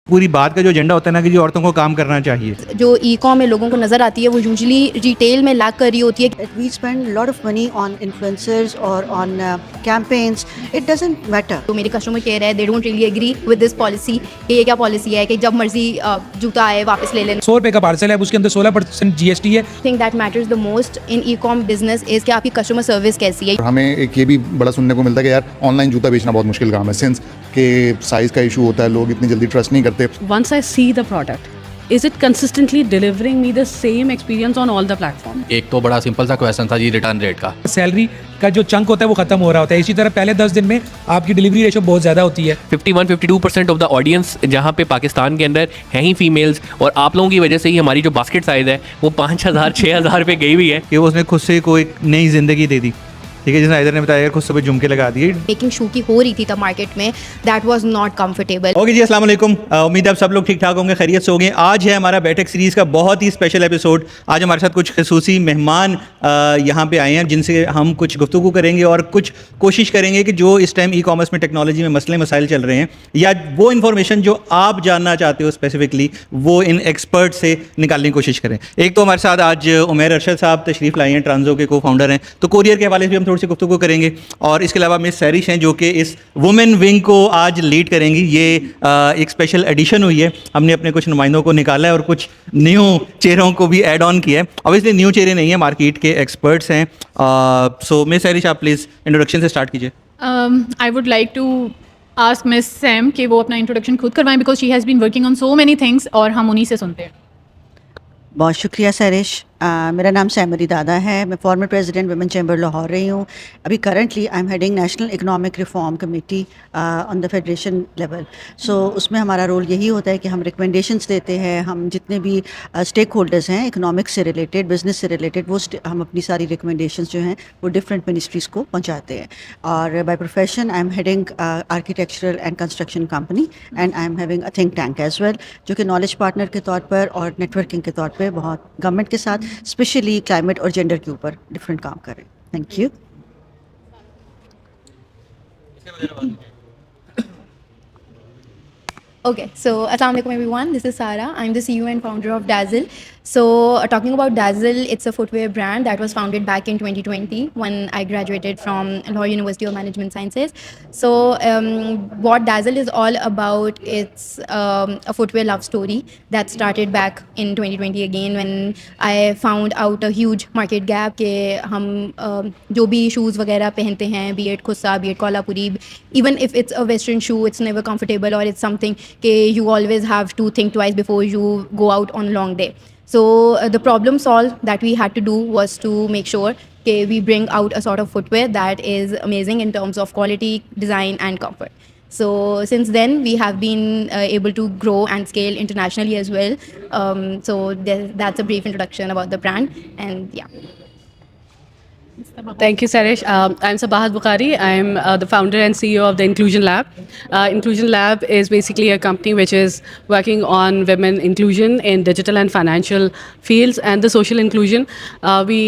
पूरी बात का जो एजेंडा होता है ना कि जी औरतों को काम करना चाहिए, जो ई-कॉम में लोगों को नज़र आती है वो यूजुअली रिटेल में लैक कर रही होती है। We spend a lot of money on influencers or on campaigns. It doesn't matter. तो मेरे कस्टमर कह रहे हैं they don't really agree with this policy कि ये क्या पॉलिसी है कि जब मर्जी जूता आए वापस ले लेना। 100 रुपये का पार्सल है, उसके अंदर 16% GST है। Thing that matters the most in e-com business is कि आपकी कस्टमर सर्विस कैसी है। हमें एक ये भी बड़ा सुनने को मिलता है कि यार ऑनलाइन जूता बेचना बहुत मुश्किल काम है, सिंस के साइज़ का इशू होता है, लोग इतनी जल्दी ट्रस्ट नहीं करते। Once I see the product, is it consistently delivering me the same experience on all the platforms? एक तो बड़ा सिंपल सा क्वेश्चन था जी रिटर्न रेट का। सैलरी का जो चंक होता है वो खत्म हो रहा होता है। इसी तरह पहले 10 दिन में आपकी डिलीवरी रेशो बहुत ज़्यादा होती है। 51-52% ऑफ द ऑडियंस जहाँ पे पाकिस्तान के अंदर हैं ही फीमेल्स, और आप लोगों की वजह से ही हमारी जो बास्केट साइज़ है वो 5,000-6,000 पे गई हुई है कि वो उसने खुद से कोई नई ज़िंदगी दे दी। ठीक है, जैसे हैदर ने बताया खुद सुबह झुमके लगा दिए। मेकिंग शू की हो रही थी तब मार्केट में, that was not comfortable. Okay जी, अस्सलाम वालेकुम। उम्मीद है आप सब लोग ठीक ठाक होंगे, खैरियत से होंगे। आज है हमारा बैठक सीरीज़ का बहुत ही स्पेशल एपिसोड। आज हमारे साथ कुछ खसूसी मेहमान यहाँ पे आए हैं जिनसे हम कुछ गुफ्तगू करेंगे और कुछ कोशिश करेंगे कि जो इस टाइम ई कॉमर्स में टेक्नोलॉजी में मसले मसाइल चल रहे हैं या वो इन्फॉर्मेशन जो आप जानना चाहते हो स्पेसिफिकली वो इन एक्सपर्ट से निकालने की कोशिश करें। एक तो हमारे साथ आज उमैर अरशद साहब तशरीफ़ लाए हैं, ट्रांजो के को फाउंडर हैं, तो कोरियर के हवाले से भी हम थोड़ी सी गुफ्तगू करेंगे। और इसके अलावा मिस सैरिश हैं जो कि इस वुमेन विंग को आज लीड करेंगी। ये एक स्पेशल एडिशन हुई है, हमने अपने कुछ नुमाइंदों को निकाला है और कुछ न्यू चेहरों को भी ऐड ऑन किया है। ऑब्वियसली न्यू चेहरे नहीं है, मार्केट के एक्सपर्ट्स हैं। सो मिस सैरिश आप प्लीज़ इंट्रोडक्शन से स्टार्ट कीजिए। I would like to ask Miss Sam कि वो अपना इंट्रोडक्शन खुद करवाएं because she has been working on so many things और हम उन्हीं से सुनते हैं। बहुत शुक्रिया सैरिश। मेरा नाम सैमरी दादा है, मैं former president women chamber Lahore रही हूँ। अभी currently I am heading national economic reform committee on the federation level. So उसमें हमारा रोल यही होता है कि हम रिकमेंडेशंस देते हैं। हम जितने भी स्टेक होल्डर्स हैं इकोनॉमिक्स से रिलेटेड, बिजनेस से रिलेटेड, वो हम अपनी सारी रिकमेंडेशंस जो हैं वो डिफरेंट मिनिस्ट्रीज़ को पहुँचाते हैं। और by profession I am heading architectural and construction company and I am having a think tank as well, जो कि नॉलेज पार्टनर के तौर पर और नेटवर्किंग के तौर पर बहुत गवर्नमेंट के साथ स्पेशली क्लाइमेट और जेंडर के ऊपर डिफरेंट काम करें। Thank you. Okay, so assalamu alaikum everyone. This is Sara. I'm the CEO and founder of Dazzle. So talking about Dazzle, it's a footwear brand that was founded back in 2020 when I graduated from Lahore University of Management Sciences. So what Dazzle is all about, it's a footwear love story that started back in 2020 again when I found out a huge market gap कि हम जो भी shoes वगैरह पहनते हैं, be it khussa, be it Kolhapuri, even if it's a western shoe, it's never comfortable or it's something कि you always have to think twice before you go out on a long day. So the problem solved that we had to do was to make sure that we bring out a sort of footwear that is amazing in terms of quality, design and comfort. So since then we have been able to grow and scale internationally as well. So that's a brief introduction about the brand and yeah. Thank you, Sarish. I'm Sabahat Bukhari. I'm the founder and CEO of the Inclusion Lab. Inclusion Lab is basically a company which is working on women inclusion in digital and financial fields and the social inclusion. We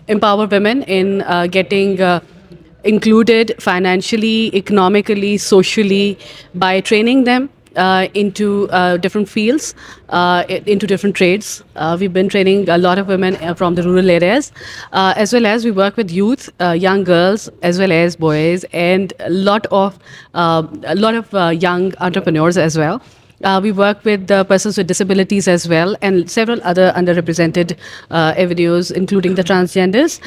empower women in getting included financially, economically, socially by training them into different fields, into different trades. We've been training a lot of women from the rural areas, as well as we work with youth, young girls, as well as boys, and a lot of young entrepreneurs as well. We work with persons with disabilities as well and several other underrepresented avenues, including the transgenders,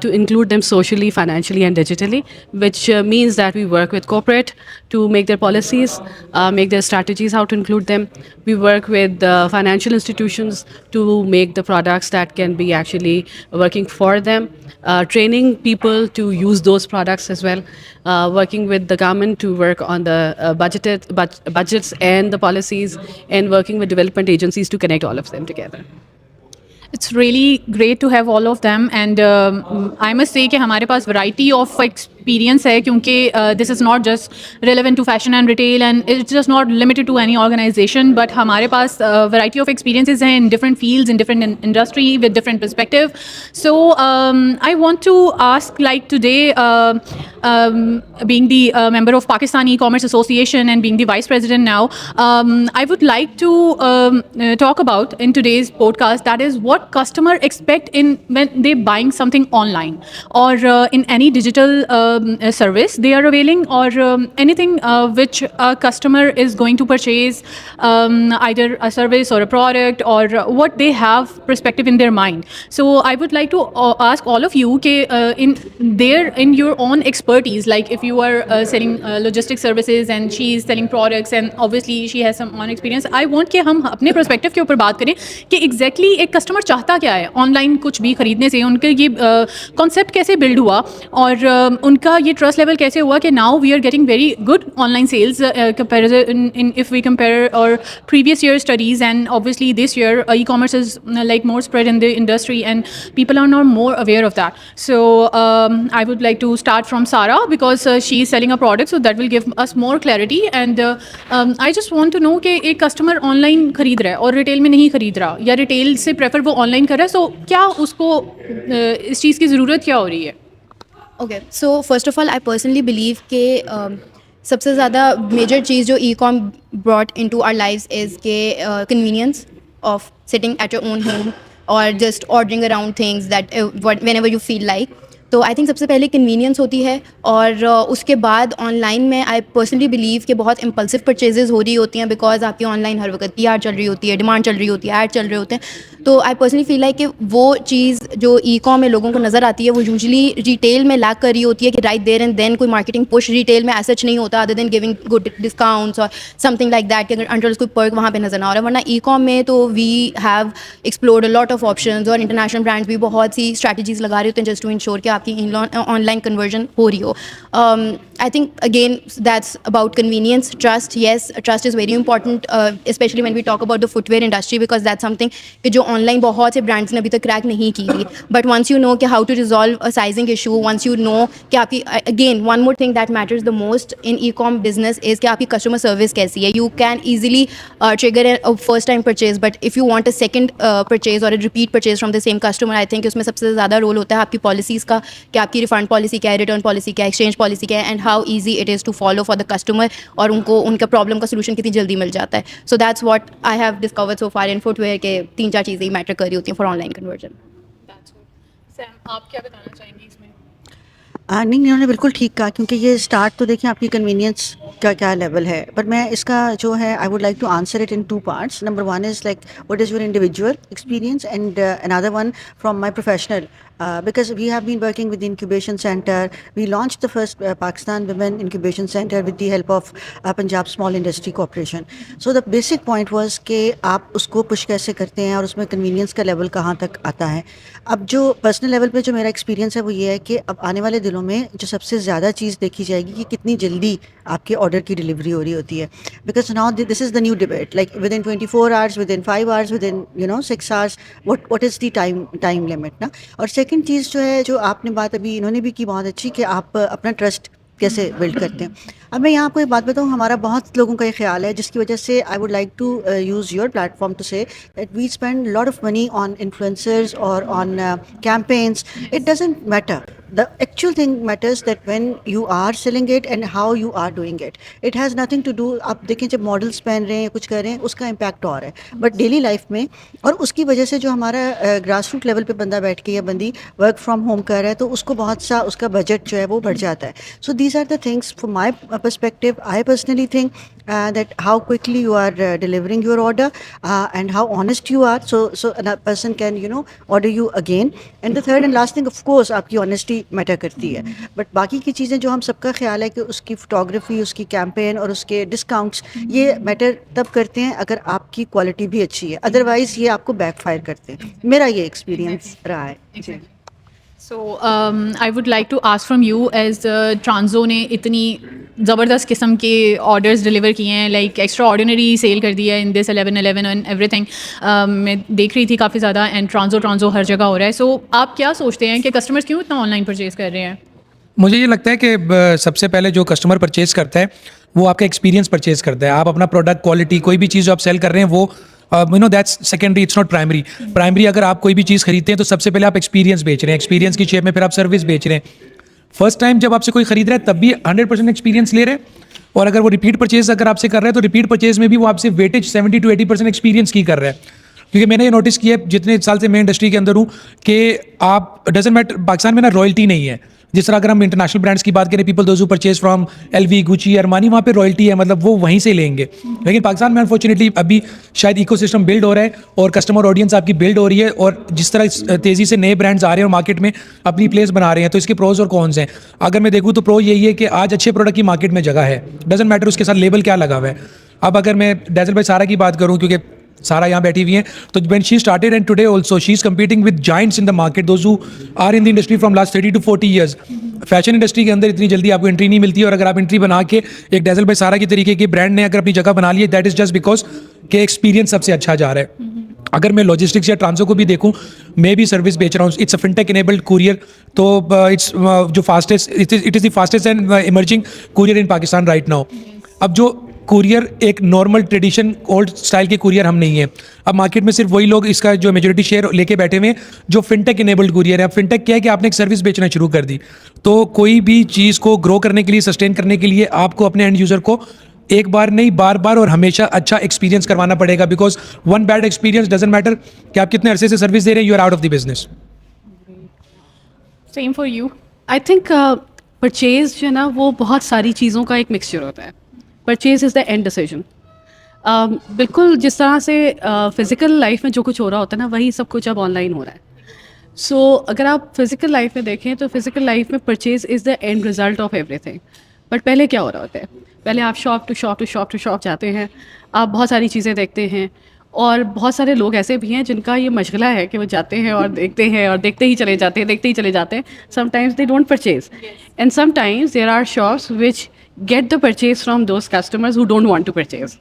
to include them socially, financially and digitally, which means that we work with corporate to make their policies, make their strategies, how to include them. We work with financial institutions to make the products that can be actually working for them, training people to use those products as well, working with the government to work on the budgets and the policies, and working with development agencies to connect all of them together. It's really great to have all of them and I must say कि हमारे पास variety of experience है, क्योंकि this is not just relevant to fashion and retail and it's just not limited to any organisation, but हमारे पास variety of experiences हैं in different fields, in different industry with different perspective. So I want to ask, like today, being the member of Pakistan E-Commerce Association and being the vice president now, I would like to talk about in today's podcast, that is what customer expect in when they buying something online or in any digital service they are availing, or anything which a customer is going to purchase, either a service or a product, or what they have perspective in their mind. So I would like to ask all of you in your own expertise, like if you are selling logistics services and she is selling products and obviously she has some on experience, I want कि हम अपने perspective के ऊपर बात करें कि exactly एक customer चाहता क्या है online कुछ भी खरीदने से, उनका ये concept कैसे build हुआ, और उनका ये trust level कैसे हुआ कि now we are getting very good online sales comparison in if we compare our previous year studies, and obviously this year e-commerce is like more spread in the industry and people are now more aware of that. So I would like to start from Sara, because she is selling a product, so that will give us more clarity. And I just want to know कि एक customer online खरीद रहा है और retail में नहीं खरीद रहा, या retail से prefer वो online कर रहा है, so क्या उसको इस चीज़ की ज़रूरत क्या हो रही है? Okay, so first of all, I personally believe कि सबसे ज़्यादा major चीज़ जो e-com brought into our lives is के convenience of sitting at your own home or just ordering around things that whenever you feel like. तो I think सबसे पहले convenience होती है, और उसके बाद ऑनलाइन में आई पर्सनली बिलीव कि बहुत इम्पल्सिव परचेजेस हो रही होती हैं, बिकॉज आपकी ऑनलाइन हर वक्त PR चल रही होती है, डिमांड चल रही होती है, ऐड चल रहे होते हैं. तो आई पर्सनली फील लाइक कि वो चीज़ जो ई-कॉम में लोगों को नज़र आती है वो यूजुअली रिटेल में लैक कर रही होती है कि राइट देयर एंड देन कोई मार्केटिंग पुश रिटेल में ऐसा नहीं होता other than giving good discounts और समथिंग लाइक दैट, कि अगर अंडर कोई पर्क वहाँ पे नज़र ना आ रहा है. वरना ई-कॉम में तो we have explored a lot of options, और इंटरनेशनल ब्रांड्स भी बहुत सी स्ट्रैटेजीज लगा रहे होते हैं जस्ट टू इंश्योर कि आपकी ऑनलाइन कन्वर्जन हो रही हो. I think again that's about convenience. Trust, yes, trust is very important, especially when we talk about the footwear industry, because that's something कि जो online बहुत से brands ने अभी तक crack नहीं की हुई. But once you know कि how to resolve a sizing issue, once you know कि आपकी, again one more thing that matters the most in e-com business is कि आपकी customer service कैसी है. You can easily trigger a first time purchase, but if you want a second purchase or a repeat purchase from the same customer, I think उसमें सबसे ज़्यादा role होता है आपकी policies का, कि आपकी refund policy क्या है, return policy क्या है, exchange policy क्या है, and how easy it is to follow for the customer, और उनको उनका प्रॉब्लम का सोल्यूशन कितनी जल्दी मिल जाता है. So that's what I have discovered so far in footwear के 3-4 चीज़ें ही मैटर कर रही होती हैं फॉर ऑनलाइन कन्वर्जन. सैम, आप क्या बताना चाहेंगी इसमें? नहीं, इन्होंने बिल्कुल ठीक कहा, क्योंकि ये स्टार्ट तो देखिए आपकी कन्वीनियंस का क्या लेवल है, पर मैं इसका जो है I would like to answer it in 2 parts. Number 1 is like what is your individual experience, and another one from my professional, because we have been working with the incubation center. We launched the first Pakistan Women Incubation Center with the help of Punjab Small Industry Corporation. So the basic point was कि आप उसको push कैसे करते हैं और उसमें convenience का level कहाँ तक आता है. अब जो पर्सनल लेवल पे जो मेरा एक्सपीरियंस है वो ये है कि अब आने वाले दिनों में जो सबसे ज़्यादा चीज़ देखी जाएगी कि कितनी जल्दी आपके ऑर्डर की डिलीवरी हो रही होती है. Because now this is the new debate, like with in 24 hours, with in 5 hours, with in 6 hours, what is the time limit ना. और सेकंड चीज़ जो है, जो आपने बात अभी इन्होंने भी की बहुत अच्छी, कि आप अपना ट्रस्ट कैसे बिल्ड करते हैं. अब मैं यहाँ आपको एक बात बताऊँ, हमारा बहुत लोगों का ये ख्याल है जिसकी वजह से I would like to use your platform to say that we spend lot of money on influencers और on campaigns. It doesn't matter. The actual thing matters that when you are selling it and how you are doing it. It has nothing to do, आप देखें जब models पहन रहे हैं कुछ कर रहे हैं उसका इम्पैक्ट और है, बट डेली लाइफ में, और उसकी वजह से जो हमारा ग्रास रूट लेवल पे बंदा बैठ के या बंदी वर्क फ्रॉम होम कर रहा है तो उसको बहुत सा उसका बजट जो है वो बढ़ जाता है. So these are the things from my perspective. I personally think that how quickly you are delivering your order and how honest you are, so a person can order you again. And the third and last thing, of course, आपकी honesty matter करती है, but बाकी की चीज़ें जो हम सबका ख्याल है कि उसकी फोटोग्राफी, उसकी कैंपेन और उसके डिस्काउंट्स, ये मैटर तब करते हैं अगर आपकी क्वालिटी भी अच्छी है, अदरवाइज़ ये आपको बैकफायर करते हैं. मेरा ये एक्सपीरियंस रहा है. So I would like to ask from you, as ट्रांजो ने इतनी ज़बरदस्त किस्म के ऑर्डर्स डिलीवर किए हैं, लाइक एक्स्ट्रा ऑर्डिनरी सेल कर दिया है इन दिस 11/11 एंड एवरीथिंग, मैं देख रही थी काफ़ी ज़्यादा, एंड ट्रांजो हर जगह हो रहा है. सो आप क्या सोचते हैं कि कस्टमर्स क्यों इतना ऑनलाइन परचेज़ कर रहे हैं? मुझे ये लगता है कि सबसे पहले जो कस्टमर परचेज करता है वो आपका एक्सपीरियंस परचेज करता है। आप अपना प्रोडक्ट क्वालिटी कोई भी चीज़ जो आप सेल कर रहे हैं वो you know that's secondary, it's not primary. Primary अगर आप कोई भी चीज़ खरीदते हैं तो सबसे पहले आप एक्सपीरियंस बेच रहे हैं, एक्सपीरियंस की शेप में फिर आप सर्विस बेच रहे हैं। फर्स्ट टाइम जब आपसे कोई खरीद रहा है तब भी 100% एक्सपीरियंस ले रहे हैं, और अगर वो रिपीट परचेज अगर आपसे कर रहा है तो रिपीट परचेज में भी वो आपसे वेटेज 70 to 80% एक्सपीरियंस की कर रहा है। क्योंकि मैंने ये नोटिस किया है जितने साल से मैं इंडस्ट्री के अंदर हूँ कि आप डजंट मैटर, पाकिस्तान में ना रॉयल्टी नहीं है। जिस तरह अगर हम इंटरनेशनल ब्रांड्स की बात करें, people those who purchase from LV, Gucci, Armani, वहाँ पे रॉयल्टी है, मतलब वो वहीं से लेंगे। लेकिन पाकिस्तान में अनफॉर्चुनेटली अभी शायद इकोसिस्टम बिल्ड हो रहा है और कस्टमर ऑडियंस आपकी बिल्ड हो रही है, और जिस तरह तेज़ी से नए ब्रांड्स आ रहे हैं और मार्केट में अपनी प्लेस बना रहे हैं, तो इसके प्रोज और कॉन्स हैं। अगर मैं देखूँ तो प्रो यही है कि आज अच्छे प्रोडक्ट की मार्केट में जगह है, डजंट मैटर उसके साथ लेबल क्या लगा हुआ है। अब अगर मैं डैज़ल बाय सारा की बात करूँ, क्योंकि सारा यहाँ बैठी हुई हैं, तो when she started and today also she is competing with giants in the market, those who are in the industry from last 30 to 40 years। Fashion industry के अंदर इतनी जल्दी आपको एंट्री नहीं मिलती है, और अगर आप एंट्री बना के एक डैज़ल बाय सारा की तरीके के ब्रांड ने अगर अपनी जगह बना ली है, दैट इज़ जस्ट बिकॉज के एक्सपीरियंस सबसे अच्छा जा रहा है। अगर मैं लॉजिस्टिक्स या ट्रांसो को भी देखूं, मैं भी सर्विस बेच रहा हूँ, it's a fintech enabled courier, तो इट्स जो fastest, it is the fastest and emerging courier in Pakistan right now. अब जो कुरियर एक नॉर्मल ट्रेडिशन ओल्ड स्टाइल के कुरियर हम नहीं है, अब मार्केट में सिर्फ वही लोग इसका जो मेजोरिटी शेयर लेके बैठे हुए हैं जो फिनटेक इनेबल्ड कुरियर है। अब फिनटेक क्या है कि आपने एक सर्विस बेचना शुरू कर दी, तो कोई भी चीज़ को ग्रो करने के लिए, सस्टेन करने के लिए आपको अपने एंड यूज़र को एक बार नहीं बार बार और हमेशा अच्छा एक्सपीरियंस करवाना पड़ेगा, because one bad experience doesn't matter कि आप कितने अरसे से सर्विस दे रहे हैं, you are out of the business. Same for you. I think purchase जो है ना वो बहुत सारी चीज़ों का एक मिक्सचर होता है। Purchase is the end decision. बिल्कुल जिस तरह से फिज़िकल लाइफ में जो कुछ हो रहा होता है ना, वही सब कुछ अब ऑनलाइन हो रहा है। सो अगर आप फिज़िकल लाइफ में देखें तो फिज़िकल लाइफ में purchase is the end result of everything. But पहले क्या हो रहा होता है, पहले आप शॉप टू शॉप जाते हैं, आप बहुत सारी चीज़ें देखते हैं, और बहुत सारे लोग ऐसे भी हैं जिनका ये मशगला है कि वो जाते हैं और देखते हैं और देखते ही चले जाते हैं। Sometimes they don't purchase, and sometimes there are shops which get the purchase from those customers who don't want to purchase.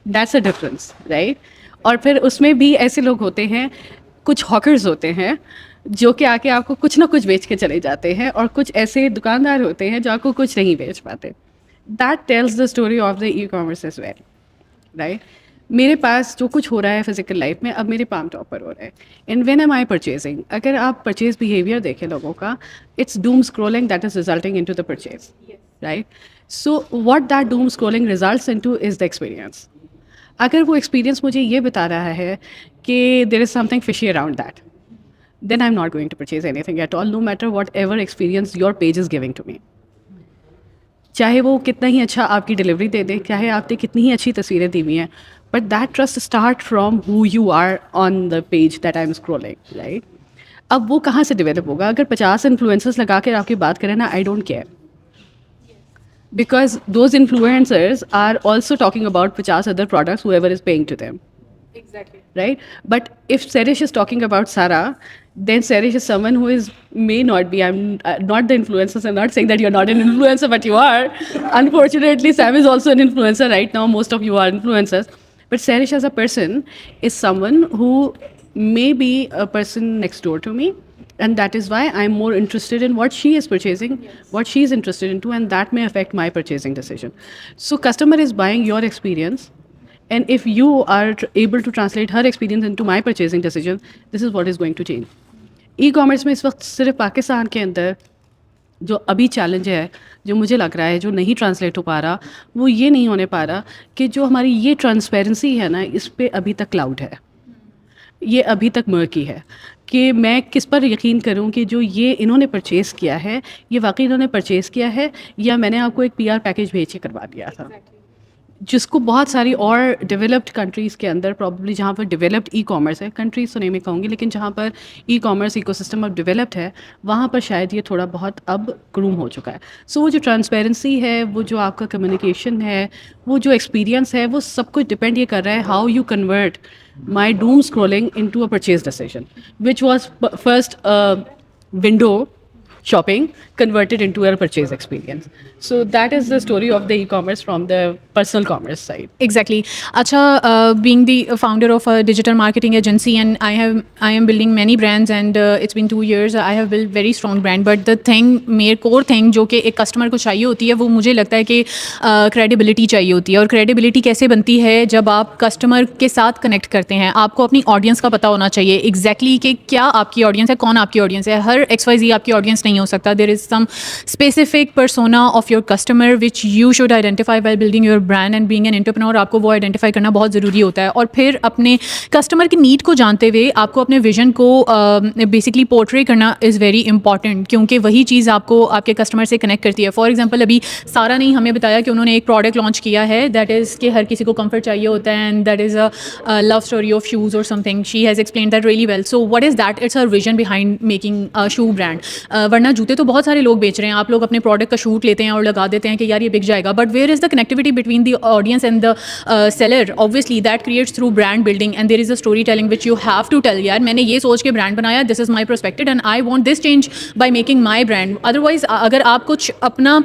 That's a difference, right? और फिर उसमें भी ऐसे लोग होते हैं, कुछ हॉकर्स होते हैं जो कि आके आपको कुछ ना कुछ बेच के चले जाते हैं, और कुछ ऐसे दुकानदार होते हैं जो आपको कुछ नहीं बेच पाते। That tells the story of the e-commerce as well, right? मेरे पास जो कुछ हो रहा है फिजिकल लाइफ में, अब मेरे पाम टॉप पर हो रहा है। And when am I purchasing, अगर आप परचेज बिहेवियर देखें लोगों का, it's doom scrolling that is resulting into the purchase, right? So what that doom scrolling results into is the experience. अगर वो एक्सपीरियंस मुझे ये बता रहा है कि there is something fishy around that, then I'm not going to purchase anything at all, no matter whatever experience your page is giving to me. चाहे वो कितना ही अच्छा आपकी डिलीवरी दे दे, चाहे आपने कितनी ही अच्छी तस्वीरें दी हुई हैं, but that trust start from who you are on the page that I am scrolling, right? अब वो कहाँ से डेवलप होगा? अगर 50 इन्फ्लुएंसर्स लगा कर आपकी बात करें ना, I don't care, because those influencers are also talking about 50 other products whoever is paying to them. Exactly. Right? But if Serish is talking about Sara, then Serish is someone who is may not be. I'm not the influencers. I'm not saying that you're not an influencer, but you are. Unfortunately, Sam is also an influencer right now. Most of you are influencers. But Serish as a person is someone who may be a person next door to me. And that is why I'm more interested in what she is purchasing, what she is interested into, and that may affect my purchasing decision. So customer is buying your experience, and if you are able to translate her experience into my purchasing decision, this is what is going to change. E-commerce में इस वक्त सिर्फ पाकिस्तान के अंदर जो अभी challenge है, जो मुझे लग रहा है जो नहीं ट्रांसलेट हो पा रहा, वो ये नहीं होने पा रहा कि जो हमारी ये ट्रांसपेरेंसी है ना, इस पर अभी तक क्लाउड है, ये अभी तक मर्की है कि मैं किस पर यकीन करूं कि जो ये इन्होंने परचेज़ किया है, ये वाकई इन्होंने परचेज़ किया है, या मैंने आपको एक PR पैकेज भेज के करवा दिया था। जिसको बहुत सारी और डेवलप्ड कंट्रीज़ के अंदर प्रॉब्ली, जहाँ पर डेवलप्ड ई-कॉमर्स है, कंट्रीज़ तो नहीं मैं कहूँगी, लेकिन जहाँ पर ई-कॉमर्स इकोसिस्टम अब डेवलप्ड है, वहाँ पर शायद ये थोड़ा बहुत अब ग्रूम हो चुका है। सो वो जो ट्रांसपेरेंसी है, वो जो आपका कम्युनिकेशन है, वो जो एक्सपीरियंस है, वो सब कुछ डिपेंड ये कर रहा है how you convert my doom scrolling into a purchase decision, which was first window shopping, converted into a purchase experience. So that is the story of the e-commerce from the personal commerce side. Exactly. Acha, being the founder of a digital marketing agency, and I am building many brands, and it's been 2 years. I have built very strong brand, but the thing, मेरे core thing जो कि एक customer को चाहिए होती है, वो मुझे लगता है कि credibility चाहिए होती है. और credibility कैसे बनती है जब आप customer के साथ connect करते हैं. आपको अपनी audience का पता होना चाहिए exactly कि क्या आपकी audience है, कौन आपकी audience है. हर XYZ आपकी audience नहीं हो सकता. There is some specific persona of your customer which you should identify while building your brand, and being an entrepreneur आपको वो identify करना बहुत ज़रूरी होता है. और फिर अपने customer की need को जानते हुए आपको अपने vision को basically portray करना is very important, क्योंकि वही चीज़ आपको आपके customer से connect करती है. For example, अभी सारा ने हमें बताया कि उन्होंने एक product launch किया है that is कि हर किसी को comfort चाहिए होता है, and that is a love story of shoes or something. She has explained that really well. So what is that? It's her vision behind making a shoe brand. वरना जूते तो बहुत सारे लोग बेच रहे हैं. आप लोग अपने प्रोडक्ट का शूट लेते हैं और लगा देते हैं कि यार ये बिक जाएगा, but where is the connectivity between the audience and the seller? Obviously that creates through brand building, and there is a story telling which you have to tell. यार मैंने ये सोच के ब्रांड बनाया, this is my perspective and I want this change by making my brand. Otherwise अगर आप कुछ अपना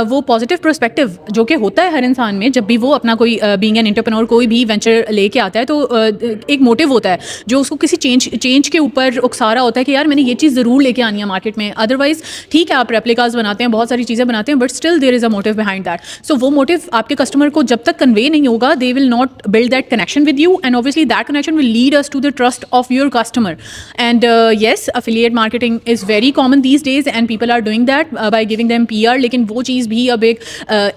वो पॉजिटिव परस्पेक्टिव जो कि होता है हर इंसान में, जब भी वो अपना कोई बीइंग एन एंटरप्रेन्योर कोई भी वेंचर लेके आता है, तो एक मोटिव होता है जो उसको किसी चेंज के ऊपर उकसा रहा होता है कि यार मैंने ये चीज़ ज़रूर लेके आनी है मार्केट में. अदरवाइज ठीक है, आप रेप्लिकाज बनाते हैं, बहुत सारी चीज़ें बनाते हैं, but still there is a motive behind that. So वो मोटिव आपके कस्टमर को जब तक कन्वे नहीं होगा, they will not build that connection with you, and obviously that connection will lead us to the trust of your customer. And yes, affiliate marketing is very common these days, and people are doing that by giving them PR, लेकिन वो चीज़ भी अब एक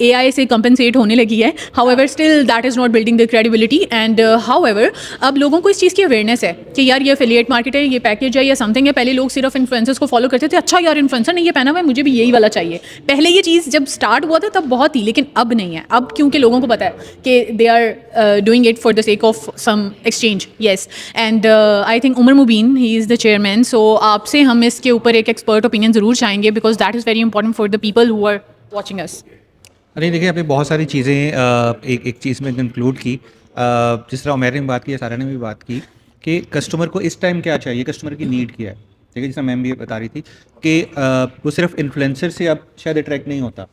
AI से compensate होने लगी है. However still that is not building the credibility. And however अब लोगों को इस चीज़ की अवेयरनेस है कि यार ये अफिलिएट मार्केट है, ये पैकेज है या समथिंग है. पहले लोग सिर्फ इन्फ्लुएंसर्स को फॉलो करते थे, अच्छा यार इन्फ्लुएंसर ने ये पहना हुआ है, मुझे भी यही वाला चाहिए. पहले ये चीज़ जब स्टार्ट हुआ था तब बहुत थी, लेकिन अब नहीं है. अब क्योंकि लोगों को पता है कि they are doing it for the sake of some exchange. Yes, and I think Umar Mubeen, he is the chairman. So आपसे हम इसके ऊपर एक एक्सपर्ट ओपिनियन ज़रूर चाहेंगे, because that is very important for the people who are watching us. अरे देखिए, आपने बहुत सारी चीज़ें एक चीज़ में कंक्लूड की. जिस तरह उमर ने बात की, सारा ने भी बात की कि कस्टमर को इस टाइम क्या चाहिए, कस्टमर की नीड क्या है. ठीक है, जिस तरह मैम भी बता रही थी कि वो सिर्फ इन्फ्लुएंसर से अब शायद अट्रैक्ट नहीं होता.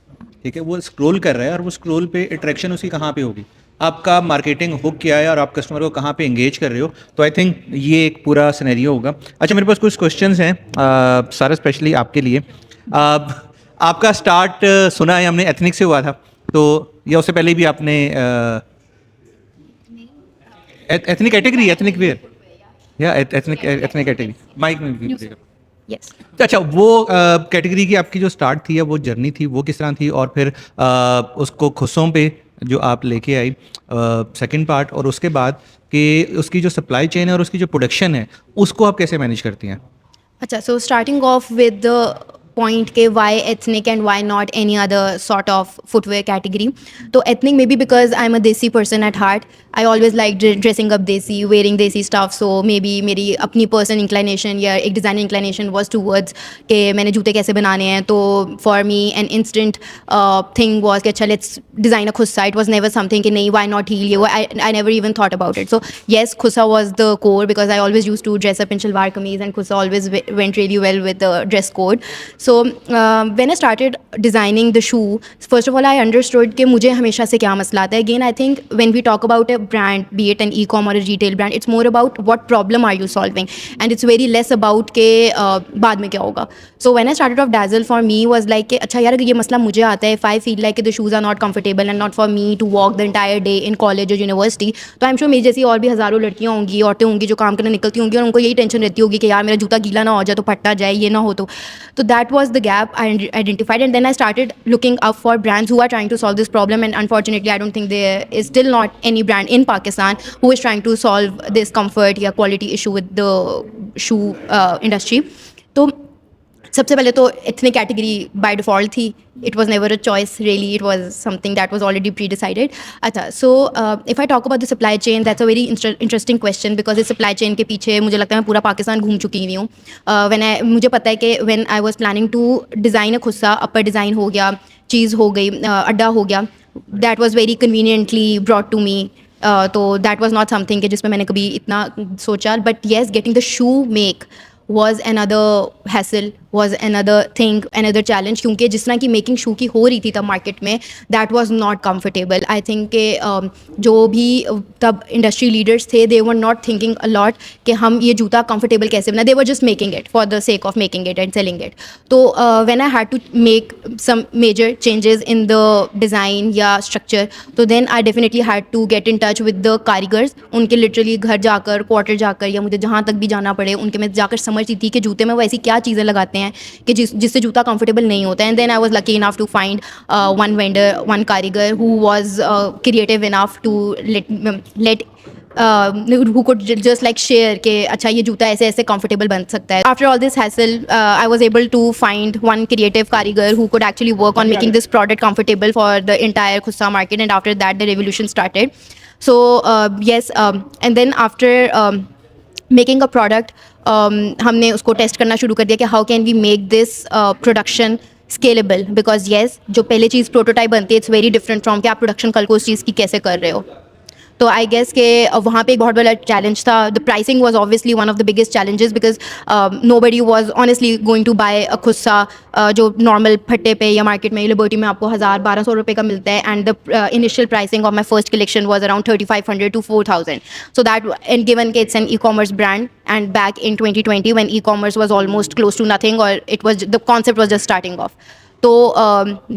ठीक है, वो स्क्रॉल कर रहा है, और वो स्क्रॉल पे अट्रैक्शन उसकी कहाँ पे होगी, आपका मार्केटिंग हुक क्या है और आप कस्टमर को कहाँ पे एंगेज कर रहे हो. तो आई थिंक ये एक पूरा सिनेरियो होगा. अच्छा, मेरे पास कुछ क्वेश्चंस हैं सारा, स्पेशली आपके लिए. आपका स्टार्ट सुना है हमने एथनिक से हुआ था, तो या उससे पहले भी आपने एथनिक कैटेगरी, एथनिक वेयर या एथनिक कैटेगरी माइक में भी देगा. Yes. अच्छा, वो कैटेगरी की आपकी जो स्टार्ट थी या वो जर्नी थी, वो किस तरह थी, और फिर उसको खुशों पे जो आप लेके आई सेकंड पार्ट, और उसके बाद कि उसकी जो सप्लाई चेन है और उसकी जो प्रोडक्शन है, उसको आप कैसे मैनेज करती हैं? अच्छा, so starting off with the point के why ethnic and why not any other sort of footwear category. तो ethnic maybe because I'm a desi person at heart. I always like dressing up desi, wearing desi stuff. So maybe मेरी अपनी personal inclination या एक design inclination was towards कि मैंने जूते कैसे बनाने हैं. तो for me an instant thing was कि अच्छा let's design a khussa. It was never something कि नहीं why not heel ये वो. I never even thought about it. So yes, khussa was the core because I always used to dress up in shalwar kameez, and khussa always went really well with the dress code. So when I started designing the shoe, first of all I understood कि मुझे हमेशा से क्या मसला आता है. Again, I think when we talk about a brand, be it an e-com or a retail brand, it's more about what problem are you solving, and it's very less about के बाद में क्या होगा. So when I started off Dazzle, for me was like कि अच्छा यार ये मसला मुझे आता है. If I feel like the shoes are not comfortable and not for me to walk the entire day in college or university, तो I'm sure मेरी जैसी और भी हज़ारों लड़कियाँ होंगी, औरतें होंगी जो काम करने निकलती होंगी, और उनको यही टेंशन रहती होगी कि यार मेरा जूता गीला ना हो जाए, तो फटता जाए, ये ना हो. तो that was the gap I identified, and then I started looking up for brands who are trying to solve this problem. And unfortunately, I don't think there is still not any brand in Pakistan who is trying to solve this comfort या quality issue with the shoe industry. तो सबसे पहले तो ethnic category by default थी. It was never a choice really. It was something that was already pre-decided. अच्छा, so if I talk about the supply chain, that's a very interesting question because इस supply chain के पीछे मुझे लगता है मैं पूरा पाकिस्तान घूम चुकी हुई हूँ. मुझे पता है कि when I was planning to design a khussa, upper design हो गया, चीज़ हो गई, अड्डा हो गया, that was very conveniently brought to me. तो that was not something कि जिसमें मैंने कभी इतना सोचा. But yes, getting the shoe make was another hassle was another thing, another challenge, क्योंकि जिस तरह की मेकिंग शू की हो रही थी तब मार्केट में, that was not comfortable. I think कि जो भी तब इंडस्ट्री लीडर्स थे, they were not thinking a lot कि हम ये जूता कंफर्टेबल कैसे बना. They were just making it for the sake of making it and selling it. तो when I had to make some major changes in the design या structure, तो then I definitely had to get in touch with the कारीगर्स. उनके literally घर जाकर, quarter जाकर, या मुझे जहाँ तक भी जाना पड़े उनके में जाकर समझती थी कि जूते में वो ऐसी क्या चीज़ें लगाते हैं कि जिससे जूता कंफर्टेबल नहीं होता है. And then I was lucky enough to find one vendor, one कारीगर who was creative enough to let who could just like share कि अच्छा ये जूता ऐसे ऐसे comfortable बन सकता है. After all this hassle, I was able to find one creative कारीगर who could actually work on making this product comfortable for the entire Khussa market, and after that the revolution started. So yes, and then after making a product, हमने उसको test करना शुरू कर दिया कि how can we make this production scalable, because yes, जो पहले चीज़ prototype बनती है, it's very different from कि आप प्रोडक्शन कल को उस चीज़ की कैसे कर रहे हो. तो आई गेस के वहाँ पे एक बहुत बड़ा चैलेंज था. The pricing was obviously one of the biggest challenges, because nobody was honestly going to buy a khussa जो नॉर्मल फट्टे पे या मार्केट में लिबर्टी में आपको 1000-1200 रुपये का मिलता है. And the initial pricing of my first collection was around 3500 to 4000. So that, and given कि it's an ecommerce brand, and back in 2020 when e-commerce was almost close to nothing, or it was, the concept was just starting off. So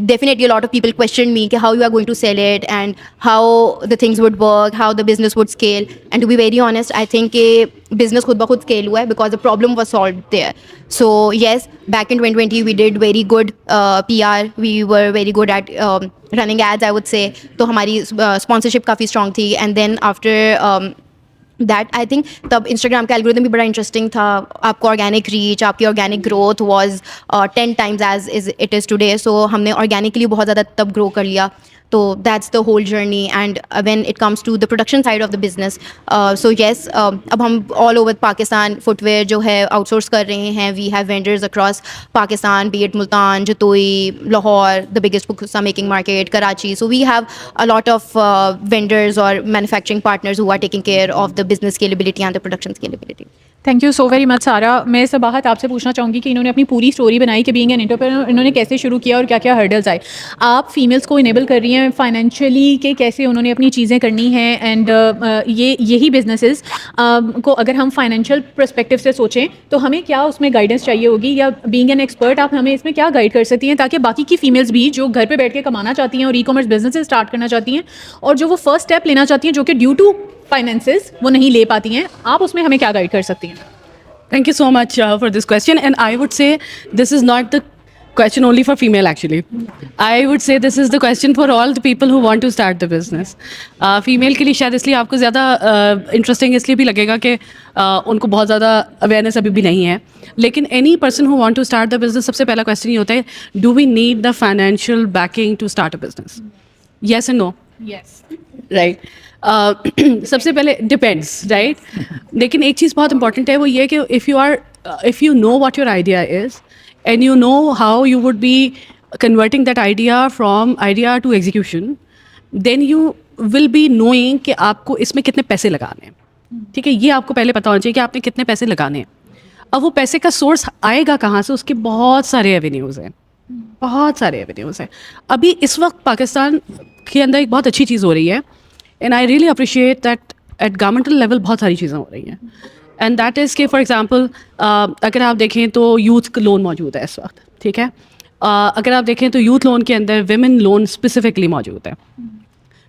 definitely a lot of people questioned me कि how you are going to sell it and how the things would work, how the business would scale. And to be very honest, I think कि business खुद ब खुद scale हुआ है because the problem was solved there. So yes, back in 2020 we did very good PR. We were very good at running ads, I would say. तो हमारी sponsorship काफ़ी strong थी. And then after that, I think तब Instagram का algorithm भी बड़ा interesting था. आपको ऑर्गेनिक रीच, आपकी organic growth was 10 times as is it is today. So हमने ऑर्गेनिकली बहुत ज़्यादा तब ग्रो कर लिया. तो that's the whole journey. And when it comes to the production side of the business, so yes, अब हम ऑल ओवर पाकिस्तान फुटवेयर जो है आउटसोर्स कर रहे हैं. We have vendors across Pakistan, be it Multan, Jatoi, Lahore, the biggest khussa making market, Karachi. So we have a lot of vendors और manufacturing partners who are taking care of the business scalability and the production scalability. Thank you so very much Sara. मैं सबाहत आपसे पूछना चाहूँगी कि इन्होंने अपनी पूरी story बनाई कि बीइंग एन एंटरप्रेन्योर इन्होंने कैसे शुरू किया और क्या क्या हर्डल्स आए. आप फीमेल्स को इनेबल कर रही हैं फाइनेंशियली कि कैसे उन्होंने अपनी चीज़ें करनी हैं. एंड यही बिजनेसेस को अगर हम फाइनेंशियल पर्सपेक्टिव से सोचें तो हमें क्या उसमें गाइडेंस चाहिए होगी, या बीइंग एन एक्सपर्ट आप हमें इसमें क्या गाइड कर सकती हैं ताकि बाकी की फीमेल्स भी जो घर पे बैठ के कमाना चाहती हैं और ई-कॉमर्स बिजनेस स्टार्ट करना चाहती हैं और जो वो फर्स्ट स्टेप लेना चाहती हैं जो कि ड्यू टू फाइनेंसेस वो नहीं ले पाती हैं, आप उसमें हमें क्या गाइड कर सकती हैं? Thank you so much for this question, and I would say this is not the question only for female actually. I would say this is the question for all the people who want to start the business. Female के लिए शायद इसलिए आपको ज़्यादा interesting इसलिए भी लगेगा कि उनको बहुत ज़्यादा awareness अभी भी नहीं है. लेकिन any person who want to start the business, सबसे पहला question ये होता है, do we need the financial backing to start a business? Yes and no? Yes. Right. सबसे पहले डिपेंड्स, राइट. लेकिन एक चीज़ बहुत इंपॉर्टेंट है, वो ये कि if you know what your idea is and you know how you would be converting that idea from idea to execution, then you will be knowing कि आपको इसमें कितने पैसे लगाने हैं. ठीक है, ये आपको पहले पता होना चाहिए कि आपने कितने पैसे लगाने हैं. अब वो पैसे का सोर्स आएगा कहाँ से, उसके बहुत सारे एवेन्यूज़ हैं, बहुत सारे एवेन्यूज़ हैं. अभी इस वक्त पाकिस्तान के अंदर एक बहुत अच्छी चीज़ हो रही है, and I really appreciate that at governmental level बहुत सारी चीज़ें हो रही हैं. एंड दैट इज़ के फॉर एग्जांपल अगर आप देखें तो यूथ लोन मौजूद है इस वक्त. ठीक है, अगर आप देखें तो यूथ लोन के अंदर विमेन लोन स्पेसिफिकली मौजूद है.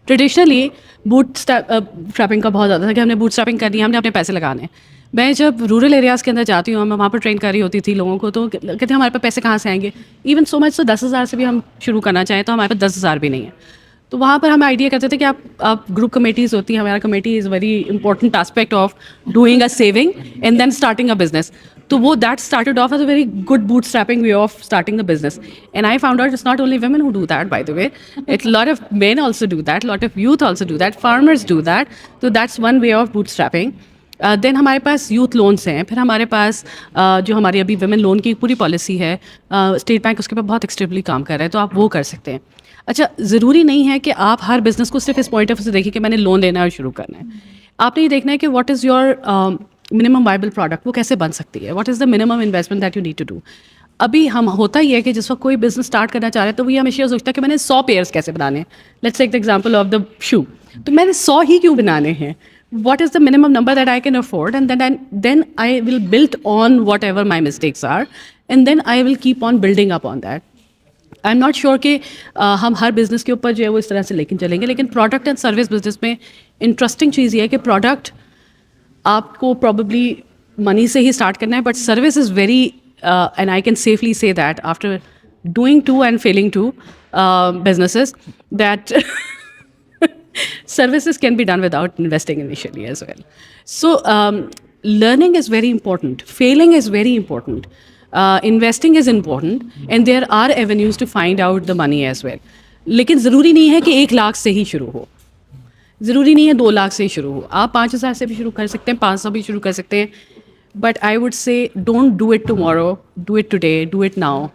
ट्रेडिशनली बूट स्ट्रैपिंग का बहुत ज़्यादा था कि हमने बूट स्ट्रैपिंग करनी है, हमने अपने पैसे लगाने हैं. मैं जब रूरल एरियाज़ के अंदर जाती हूँ, मैं वहाँ पर ट्रेन कर रही होती थी लोगों को, तो कहते हैं हमारे पास पैसे कहाँ से आएंगे. इवन सो मच तो 10,000 से भी हम शुरू करना चाहें तो हमारे पास 10,000 भी नहीं है. तो वहाँ पर हम आइडिया करते थे कि आप ग्रुप कमेटीज़ होती हैं. हमारा committee is very important aspect of doing a saving and then starting a business. तो वो that started off as a very good bootstrapping way of starting the business. And I found out it's not only women who do that, by the way. It's lot of men also do that, lot of youth also do that, farmers do that. So that's one way of bootstrapping. Then हमारे पास youth loans हैं. फिर हमारे पास जो हमारी अभी women loan की पूरी पॉलिसी है, स्टेट बैंक उसके ऊपर बहुत एक्सट्रीमली काम कर रहा है, तो आप वो कर सकते हैं. अच्छा, ज़रूरी नहीं है कि आप हर बिज़नेस को सिर्फ इस पॉइंट ऑफ व्यू से देखिए कि मैंने लोन लेना है और शुरू करना है. आपने ये देखना है कि what is your minimum viable product, वो कैसे बन सकती है, what is the minimum investment that you need to do. अभी हम होता ही है कि जिस वक्त कोई बिजनेस स्टार्ट करना चाह रहे हैं तो वो हमेशा सोचता है कि मैंने 100 पेयर्स कैसे बनाने हैं. Let's take the example of the shoe. तो मैंने 100 ही क्यों बनाने हैं? What is the minimum number that I can afford? And then I will build on whatever my mistakes are, and then I will keep on building up on that. I'm not sure कि हम हर business के ऊपर जो है वो इस तरह से लेकर चलेंगे, लेकिन प्रोडक्ट एंड सर्विस बिजनेस में इंटरेस्टिंग चीज़ ये है कि प्रोडक्ट आपको प्रॉबली मनी से ही स्टार्ट करना है, but service is very and I can safely say that after doing 2 and failing 2 businesses that services can be done without investing initially as well. So learning is very important, failing is very important, investing is important, and there are avenues to find out the money as well. लेकिन ज़रूरी नहीं है कि 1 लाख से ही शुरू हो, ज़रूरी नहीं है 2 लाख से ही शुरू हो. आप 5,000 से भी शुरू कर सकते हैं, 500 भी शुरू कर सकते हैं. But I would say don't do it tomorrow, do it today, do it now,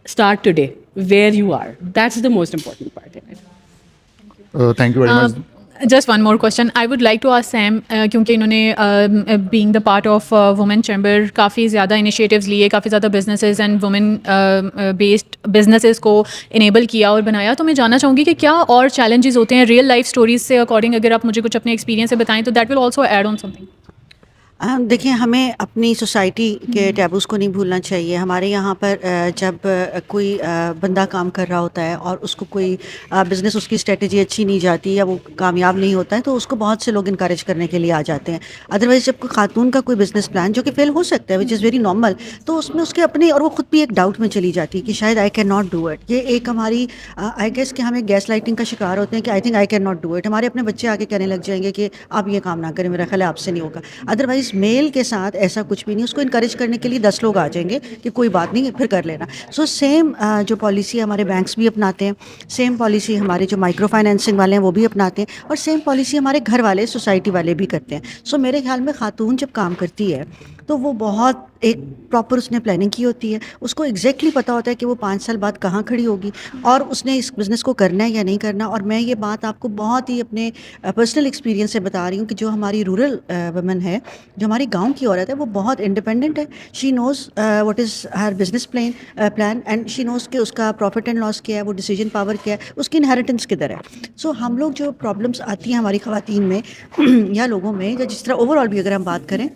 start today where you are. That's the most important part in it. Thank you very much. Just one more question. I would like to ask Sam, क्योंकि इन्होंने being the part of women chamber काफ़ी ज़्यादा initiatives लिए, काफ़ी ज़्यादा businesses and women based businesses को enable किया और बनाया. तो मैं जानना चाहूँगी कि क्या और challenges होते हैं real life stories से according, अगर आप मुझे कुछ अपने experience से बताएं तो that will also add on something. देखिए, हमें अपनी सोसाइटी के टैबूज़ को नहीं भूलना चाहिए. हमारे यहाँ पर जब कोई बंदा काम कर रहा होता है और उसको कोई बिज़नेस, उसकी स्ट्रेटजी अच्छी नहीं जाती या वो कामयाब नहीं होता है, तो उसको बहुत से लोग इनकरेज करने के लिए आ जाते हैं. अदरवाइज़ जब कोई खातून का कोई बिज़नेस प्लान जो कि फेल हो सकता है, विच इज़ वेरी नॉर्मल, तो उसमें उसके अपने, और वो खुद भी एक डाउट में चली जाती है कि शायद I can not do it. ये एक हमारी आई गेस कि हम एक गैस लाइटिंग का शिकार होते हैं कि I think I can not do it. हमारे अपने बच्चे आके कहने लग जाएंगे कि आप ये काम ना करें, मेरा ख्याल है आपसे नहीं होगा. अदरवाइज़ मेल के साथ ऐसा कुछ भी नहीं. उसको इनकरेज करने के लिए 10 लोग आ जाएंगे कि कोई बात नहीं, फिर कर लेना. सो सेम जो पॉलिसी हमारे बैंक्स भी अपनाते हैं, सेम पॉलिसी हमारे जो माइक्रो फाइनेंसिंग वाले हैं वो भी अपनाते हैं, और सेम पॉलिसी हमारे घर वाले, सोसाइटी वाले भी करते हैं. सो मेरे ख्याल में खातून जब काम करती है तो वो बहुत एक प्रॉपर उसने प्लानिंग की होती है. उसको एग्जैक्टली पता होता है कि वो 5 साल बाद कहाँ खड़ी होगी और उसने इस बिज़नेस को करना है या नहीं करना. और मैं ये बात आपको बहुत ही अपने पर्सनल एक्सपीरियंस से बता रही हूँ कि जो हमारी रूरल वुमेन है, जो हमारी गांव की औरत है, वो बहुत इंडिपेंडेंट है. She knows what is her business plan and she knows कि उसका प्रॉफिट एंड लॉस क्या है, वो डिसीजन पावर क्या है, उसकी इनहेरिटेंस किधर है. सो हम लोग जो प्रॉब्लम्स आती हैं हमारी ख़वातीन में या लोगों में, या जिस तरह ओवरऑल भी अगर हम बात करें,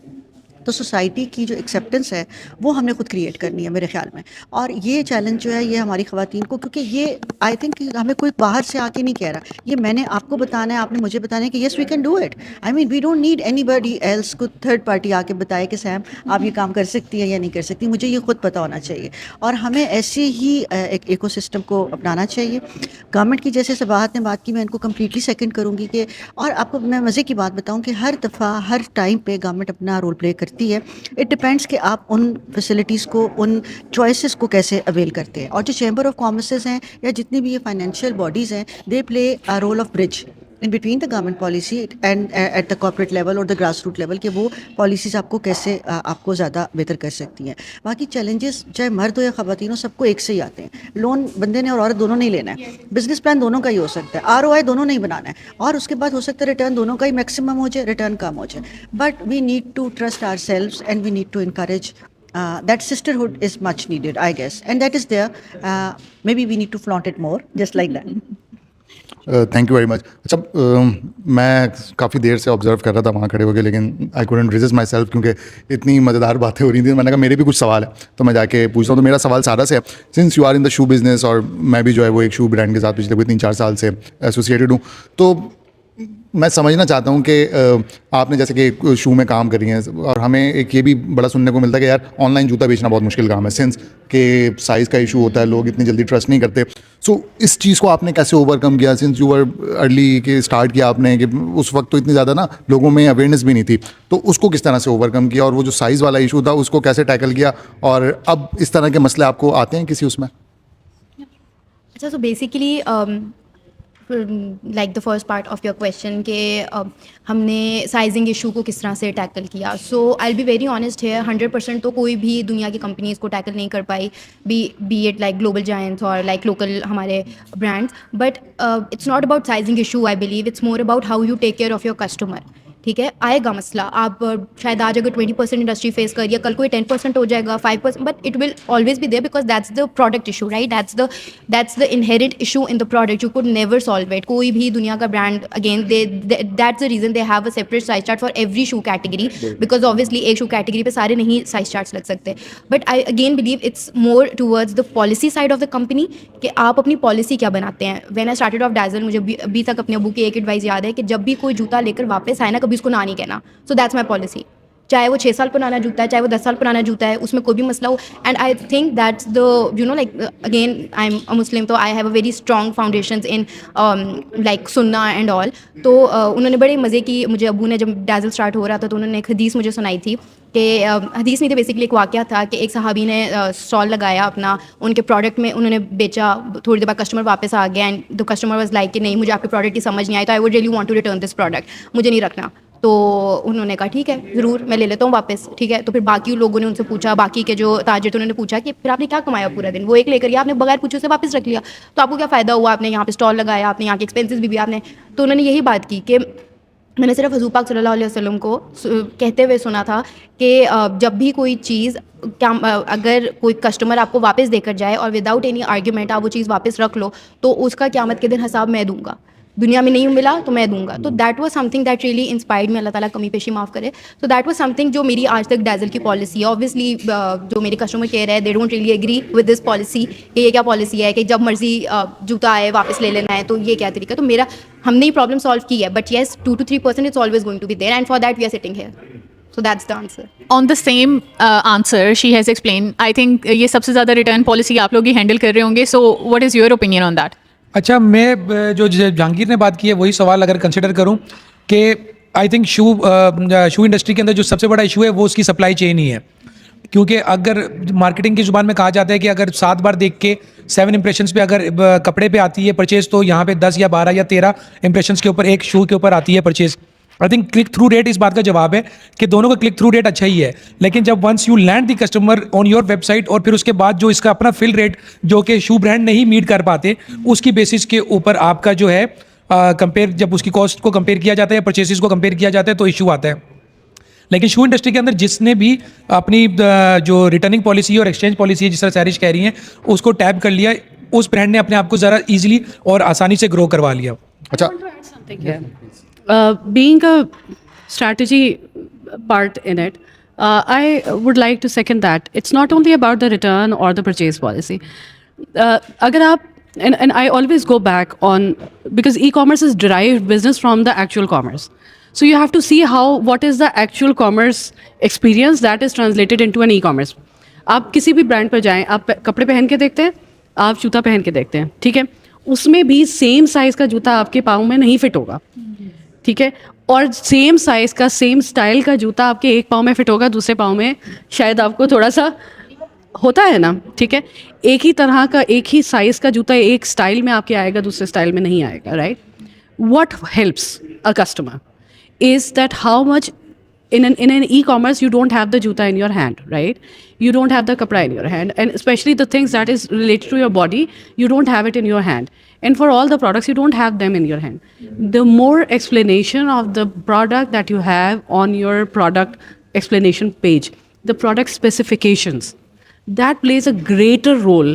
तो सोसाइटी की जो एक्सेप्टेंस है वो हमने खुद क्रिएट करनी है मेरे ख्याल में. और ये चैलेंज जो है ये हमारी ख़वातीन को, क्योंकि ये आई थिंक हमें कोई बाहर से आके नहीं कह रहा, ये मैंने आपको बताना है, आपने मुझे बताना है कि yes we can do it. I mean we don't need anybody else को थर्ड पार्टी आके बताए कि सैम आप ये काम कर सकती हैं या नहीं कर सकती. मुझे ये खुद पता होना चाहिए और हमें ऐसे ही एक इकोसिस्टम को अपनाना चाहिए. गवर्नमेंट की जैसे सबाहत ने बात की, मैं इनको कम्प्लीटली सेकेंड करूँगी कि, और आपको मैं मज़े की बात बताऊँ कि हर दफ़ा हर टाइम पे गवर्नमेंट अपना रोल प्ले करती है. इट डिपेंड्स कि आप उन फैसिलिटीज़ को, उन चॉइसेस को कैसे अवेल करते हैं. और जो चैम्बर ऑफ कॉमर्सेस हैं या जितनी भी ये फाइनेंशियल बॉडीज़ हैं, they play a role of bridge in between the government policy and at the corporate level और द ग्रास रूट लेवल, कि वो पॉलिसीज़ आपको कैसे आपको ज़्यादा बेहतर कर सकती हैं. बाकी चैलेंजेस चाहे मर्द हो या ख़वातीन हो, सबको एक से ही आते हैं. लोन बंदे ने और औरत दोनों नहीं लेना है, बिजनेस प्लान दोनों का ही हो सकता है, ROI दोनों नहीं बनाना है, और उसके बाद हो सकता है रिटर्न दोनों का ही मैक्सिमम हो जाए, रिटर्न कम हो जाए. But we need to trust ourselves and we need to encourage that sisterhood is much needed, I guess, and that is there. Maybe we need to flaunt it more, just like that. Thank you very much. अच्छा, मैं काफ़ी देर से observe कर रहा था वहाँ खड़े होकर, लेकिन I couldn't resist my self क्योंकि इतनी मज़ेदार बातें हो रही थी. मैंने कहा मेरे भी कुछ सवाल है, तो मैं जाके पूछता हूँ. तो मेरा सवाल सारा से है, since you are in the shoe business और मैं भी जो है वो एक शू ब्रांड के साथ पिछले कोई 3-4 साल से एसोसिएटेड हूँ, तो मैं समझना चाहता हूँ कि आपने जैसे कि शू में काम करी हैं, और हमें एक ये भी बड़ा सुनने को मिलता है कि यार ऑनलाइन जूता बेचना बहुत मुश्किल काम है, सिंस कि साइज़ का इशू होता है, लोग इतनी जल्दी ट्रस्ट नहीं करते. सो इस चीज़ को आपने कैसे ओवरकम किया, सिंस यू वर अर्ली के स्टार्ट किया आपने, कि उस वक्त तो इतनी ज़्यादा ना लोगों में अवेयरनेस भी नहीं थी, तो उसको किस तरह से ओवरकम किया, और वो जो साइज़ वाला इशू था उसको कैसे टैकल किया, और अब इस तरह के मसले आपको आते हैं किसी उसमें? अच्छा, so basically like the first part of your question के हमने साइजिंग इशू को किस तरह से टैकल किया. So I will be very honest है, 100% तो कोई भी दुनिया की कंपनी इसको टैकल नहीं कर पाई, be it like global giants और लाइक लोकल हमारे brands. But it's not about sizing issue. I believe it's more about how you take care of your customer. ठीक है, आएगा मसला। आप शायद आज अगर 20% इंडस्ट्री फेस कर रही है, कल को ये 10% हो जाएगा, 5%, but it will always be there because that's the product issue, right? That's the inherent issue in the product, you could never solve it. कोई भी दुनिया का brand, again that's the reason they have a separate size chart for every shoe category, because obviously एक shoe category पे सारे नहीं size charts लग सकते। But I again believe it's more towards the policy side of the company, कि आप अपनी policy क्या बनाते हैं। व्हेन आई स्टार्टेड ऑफ डैज़ल, मुझे अभी तक अपने अबू की एक एडवाइस याद है कि जब भी कोई जूता लेकर वापस आए ना, कभी उसको ना नहीं कहना। So that's my policy. चाहे वो 6 साल पुराना जूता है, चाहे वो 10 साल पुराना जूता है, उसमें कोई भी मसला हो। And I think that's the like again I am a Muslim, तो I have a very strong foundations in like सुन्ना एंड ऑल। तो उन्होंने बड़े मज़े की, मुझे अबू ने जब डैज़ल स्टार्ट हो रहा था तो उन्होंने एक हदीस मुझे सुनाई थी कि हदीस नहीं थी, बेसिकली एक वाक़या था कि एक सहाबी ने स्टॉल लगाया अपना, उनके प्रोडक्ट में उन्होंने बेचा, थोड़ी देर बाद कस्टमर वापस आ गया and the customer was like कि नहीं, मुझे आपके प्रोडक्ट की समझ नहीं आई, तो I would really want to return this product, मुझे नहीं रखना। तो उन्होंने कहा ठीक है ज़रूर, मैं ले लेता हूँ वापस, ठीक है। तो फिर बाकी लोगों ने उनसे पूछा, बाकी के जो ताजिर थे उन्होंने पूछा कि फिर आपने क्या कमाया पूरा दिन, वो एक लेकर गया, आपने बगैर पूछे उसे वापस रख लिया, तो आपको क्या फ़ायदा हुआ? आपने यहाँ पे स्टॉल लगाया, आपने यहाँ के एक्सपेंसेस भी आपने। तो उन्होंने यही बात की कि मैंने सिर्फ हुज़ूर पाक सल्लल्लाहु अलैहि वसल्लम को कहते हुए सुना था कि जब भी कोई चीज़ अगर कोई कस्टमर आपको वापस देकर जाए और विदाउट एनी आर्ग्यूमेंट आप वो चीज़ वापस रख लो, तो उसका क़यामत के दिन हिसाब मैं दूंगा। दुनिया में नहीं मिला तो मैं दूंगा। तो that was something that really inspired me, Allah ताला कमी पेशी माफ़ करे। तो दैट वाज समथिंग जो मेरी आज तक डैज़ल की पॉलिसी है। ऑब्वियसली जो मेरे कस्टमर केयर है, they don't really agree with this policy कि ये क्या पॉलिसी है कि जब मर्जी जूता आए वापस ले लेना है, तो ये क्या तरीका। तो मेरा, हमने ये प्रॉब्लम सॉल्व की है, but yes 2 to 3% it's always going to be there, and for that we are sitting here. So that's the answer. On the same answer she has explained, I think ये सबसे ज़्यादा return policy आप लोग ही handle कर रहे होंगे, so what is your opinion on that? अच्छा, मैं जो जहांगीर ने बात की है वही सवाल अगर कंसिडर करूं कि आई थिंक शू इंडस्ट्री के अंदर जो सबसे बड़ा इशू है वो उसकी सप्लाई चेन ही है। क्योंकि अगर मार्केटिंग की ज़ुबान में कहा जाता है कि अगर 7 बार देख के 7 इंप्रेशंस पे अगर कपड़े पे आती है परचेज़, तो यहाँ पे 10 या 12 या 13 इंप्रेशंस के ऊपर एक शू के ऊपर आती है purchase. I think click through rate इस बात का जवाब है कि दोनों का क्लिक थ्रू रेट अच्छा ही है, लेकिन जब once you land the customer on your website और फिर उसके बाद जो इसका अपना फिल रेट जो कि शू ब्रांड नहीं मीट कर पाते, उसकी बेसिस के ऊपर आपका जो है कंपेयर, जब उसकी कॉस्ट को कंपेयर किया जाता है या परचेसिस को कंपेयर किया जाता है तो इशू आता है। लेकिन शू इंडस्ट्री के अंदर जिसने भी अपनी जो रिटर्निंग पॉलिसी और एक्सचेंज पॉलिसी है, जिस तरह सैरिश कह रही हैं, उसको टैप कर लिया, उस ब्रांड ने अपने आप को ज़रा ईजिली और आसानी से ग्रो करवा लिया। अच्छा, Being a strategy part in it, I would like to second that. It's not only about the return or the purchase policy. अगर आप, and I always go back on, because e-commerce is derived business from the actual commerce. So you have to see what is the actual commerce experience that is translated into an e-commerce. आप किसी भी brand पर जाएं, आप कपड़े पहन के देखते हैं, आप जूता पहन के देखते हैं, ठीक है, उसमें भी सेम साइज़ का जूता आपके पाँव में नहीं फिट होगा, ठीक है, और सेम साइज़ का सेम स्टाइल का जूता आपके एक पाँव में फिट होगा, दूसरे पाँव में शायद आपको थोड़ा सा होता है ना, ठीक है। एक ही तरह का, एक ही साइज़ का जूता एक स्टाइल में आपके आएगा, दूसरे स्टाइल में नहीं आएगा, right. What helps a customer is that how much in an e-commerce you don't have the juta in your hand, right? You don't have the kapra in your hand, and especially the things that is related to your body, you don't have it in your hand. And for all the products, you don't have them in your hand. The more explanation of the product that you have on your product explanation page, the product specifications, that plays a greater role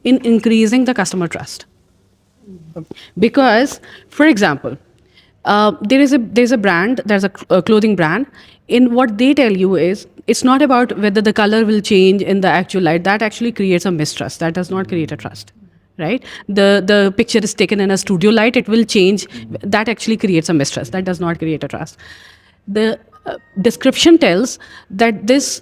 in increasing the customer trust. Because, for example, there's a brand, there's a clothing brand, in what they tell you is, it's not about whether the color will change in the actual light. That actually creates a mistrust. That does not create a trust, right? The picture is taken in a studio light, it will change. That actually creates a mistrust. That does not create a trust. The description tells that this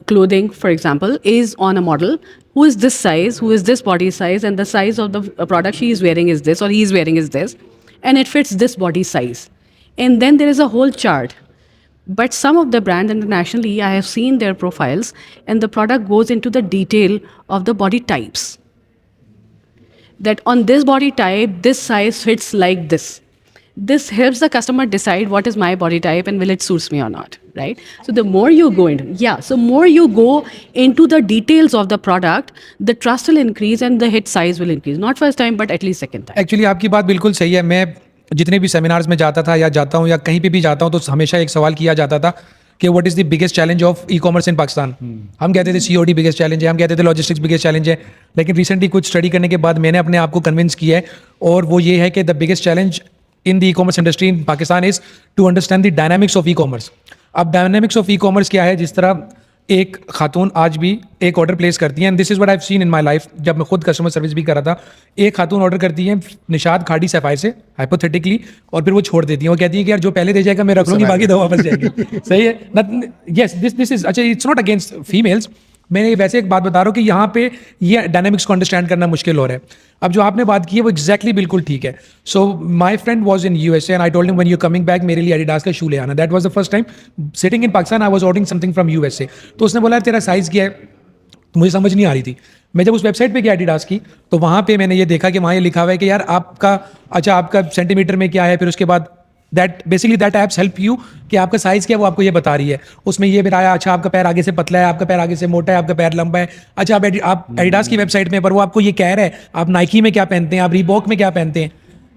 clothing, for example, is on a model who is this size, who is this body size, and the size of the product she is wearing is this, or he is wearing is this, and it fits this body size. And then there is a whole chart. But some of the brands internationally, I have seen their profiles, and the product goes into the detail of the body types. That on this body type, this size fits like this. This helps the customer decide what is my body type and will it suits me or not, right? So the more you go into the details of the product, the trust will increase and the hit size will increase. Not first time, but at least second time. Actually आपकी बात बिल्कुल सही है। मैं तो जितने भी seminars में जाता था या जाता हूँ या कहीं पे भी जाता हूँ तो हमेशा एक सवाल किया जाता था कि what is the biggest challenge of e commerce इन पाकिस्तान। हम कहते थे COD बिगेस्ट चैलेंज है, हम कहते थे लॉजिस्टिक्स बिगेस्ट चैलेंज है, लेकिन रिसेंटली कुछ स्टडी करने के बाद मैंने अपने आप को कन्विंस किया है और वो ये है कि the biggest challenge in the e commerce industry in Pakistan is to understand the dynamics of e commerce. अब डायनामिक्स ऑफ ई कॉमर्स क्या है, जिस तरह एक खातून आज भी एक ऑर्डर प्लेस करती है, and this is what I have seen in my life, जब मैं खुद कस्टमर सर्विस भी कर रहा था, एक खातून ऑर्डर करती है निशाद खाड़ी सफाई से हाइपोथेटिकली, और फिर वो छोड़ देती है, वो कहती है कि यार जो पहले दे जाएगा मैं रख लूँगी, बाकी दो वापस जाएगी। सही है, यस दिस इज अच्छा, इट्स नॉट अगेंस्ट फीमेल्स, मैं वैसे एक बात बता रहा हूँ कि यहाँ पे ये डायनामिक्स को अंडरस्टैंड करना मुश्किल हो रहा है। अब जो आपने बात की है वो एग्जैक्टली बिल्कुल ठीक है। So my friend was in USA and I told him when you coming back मेरे लिए एडिडास का शू ले आना। That was the first time sitting in Pakistan I was ordering something from USA। तो उसने बोला तेरा साइज़ क्या है, मुझे समझ नहीं आ रही थी। मैं जब उस वेबसाइट पे गया एडिडास की, तो वहाँ पे मैंने ये देखा कि वहाँ ये लिखा हुआ है कि यार आपका अच्छा आपका सेंटीमीटर में क्या है, फिर उसके बाद that basically that apps help you कि आपका साइज़ क्या है वो आपको ये बता रही है। उसमें ये बताया अच्छा आपका पैर आगे से पतला है, आपका पैर आगे से मोटा है, आपका पैर लंबा है। अच्छा आप एडिडास की वेबसाइट में, पर वो आपको ये कह रहा है आप नाइकी में क्या पहनते हैं, आप रीबॉक में क्या पहनते हैं।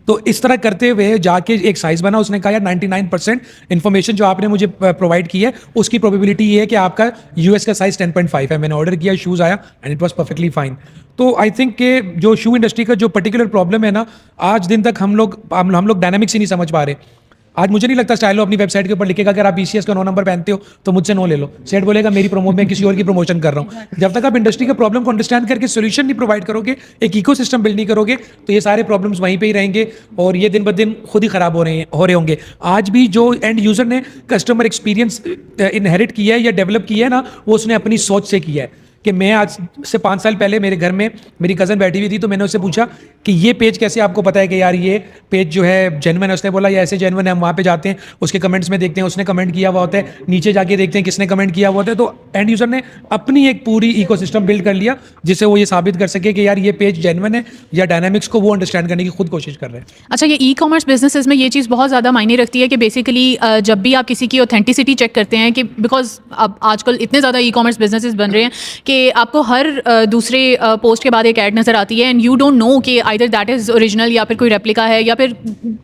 तो इस तरह करते हुए जाके एक साइज़ बना। उसने कहा यार 99% इन्फॉर्मेशन जो आपने मुझे प्रोवाइड की है उसकी प्रोबेबिलिटी ये है कि आपका US का साइज़ 10.5 है। मैंने ऑर्डर किया, शूज़ आया and it was perfectly fine. तो आई थिंक कि जो शू इंडस्ट्री का जो पर्टिकुलर प्रॉब्लम है ना, आज दिन तक हम लोग डायनामिक्स ही नहीं समझ पा रहे। आज मुझे नहीं लगता स्टाइलो अपनी वेबसाइट के ऊपर लिखेगा अगर आप BCS का 9 नंबर पहनते हो तो मुझसे 9 ले लो। सेट बोलेगा मेरी मैं किसी और की प्रमोशन कर रहा हूँ। जब तक आप इंडस्ट्री के प्रॉब्लम को अंडरस्टैंड करके सोल्यूशन नहीं प्रोवाइड करोगे, एक इकोसिस्टम बिल्ड नहीं करोगे, तो ये सारे प्रॉब्लम्स वहीं पे ही रहेंगे और ये दिन ब दिन खुद ही खराब हो रहे होंगे। आज भी जो एंड यूजर ने कस्टमर एक्सपीरियंस इनहेरिट किया है या डेवलप किया है ना, वो उसने अपनी सोच से किया है। कि मैं आज से 5 साल पहले मेरे घर में मेरी कज़न बैठी हुई थी, तो मैंने उससे पूछा कि ये पेज कैसे आपको पता है कि यार ये पेज जो है जेन्युइन है। उसने बोला ये ऐसे जेन्युइन है, हम वहाँ पे जाते हैं उसके कमेंट्स में देखते हैं उसने कमेंट किया हुआ होता है, नीचे जाके देखते हैं किसने कमेंट किया हुआ होता है। तो एंड यूज़र ने अपनी एक पूरी इकोसिस्टम बिल्ड कर लिया जिससे वो ये साबित कर सके कि यार ये पेज जेन्युइन है या डायनामिक्स को वो अंडरस्टैंड करने की खुद कोशिश कर रहे हैं। अच्छा, ये ई-कॉमर्स बिजनेसेस में ये चीज़ बहुत ज़्यादा मायने रखती है कि बेसिकली जब भी आप किसी की ऑथेंटिसिटी चेक करते हैं कि बिकॉज अब आजकल इतने ज़्यादा ई-कॉमर्स बिजनेसेस बन रहे हैं कि आपको हर दूसरे पोस्ट के बाद एक ऐड नज़र आती है एंड यू डोंट नो कि आइदर दैट इज़ ओरिजिनल या फिर कोई रेप्लिका है या फिर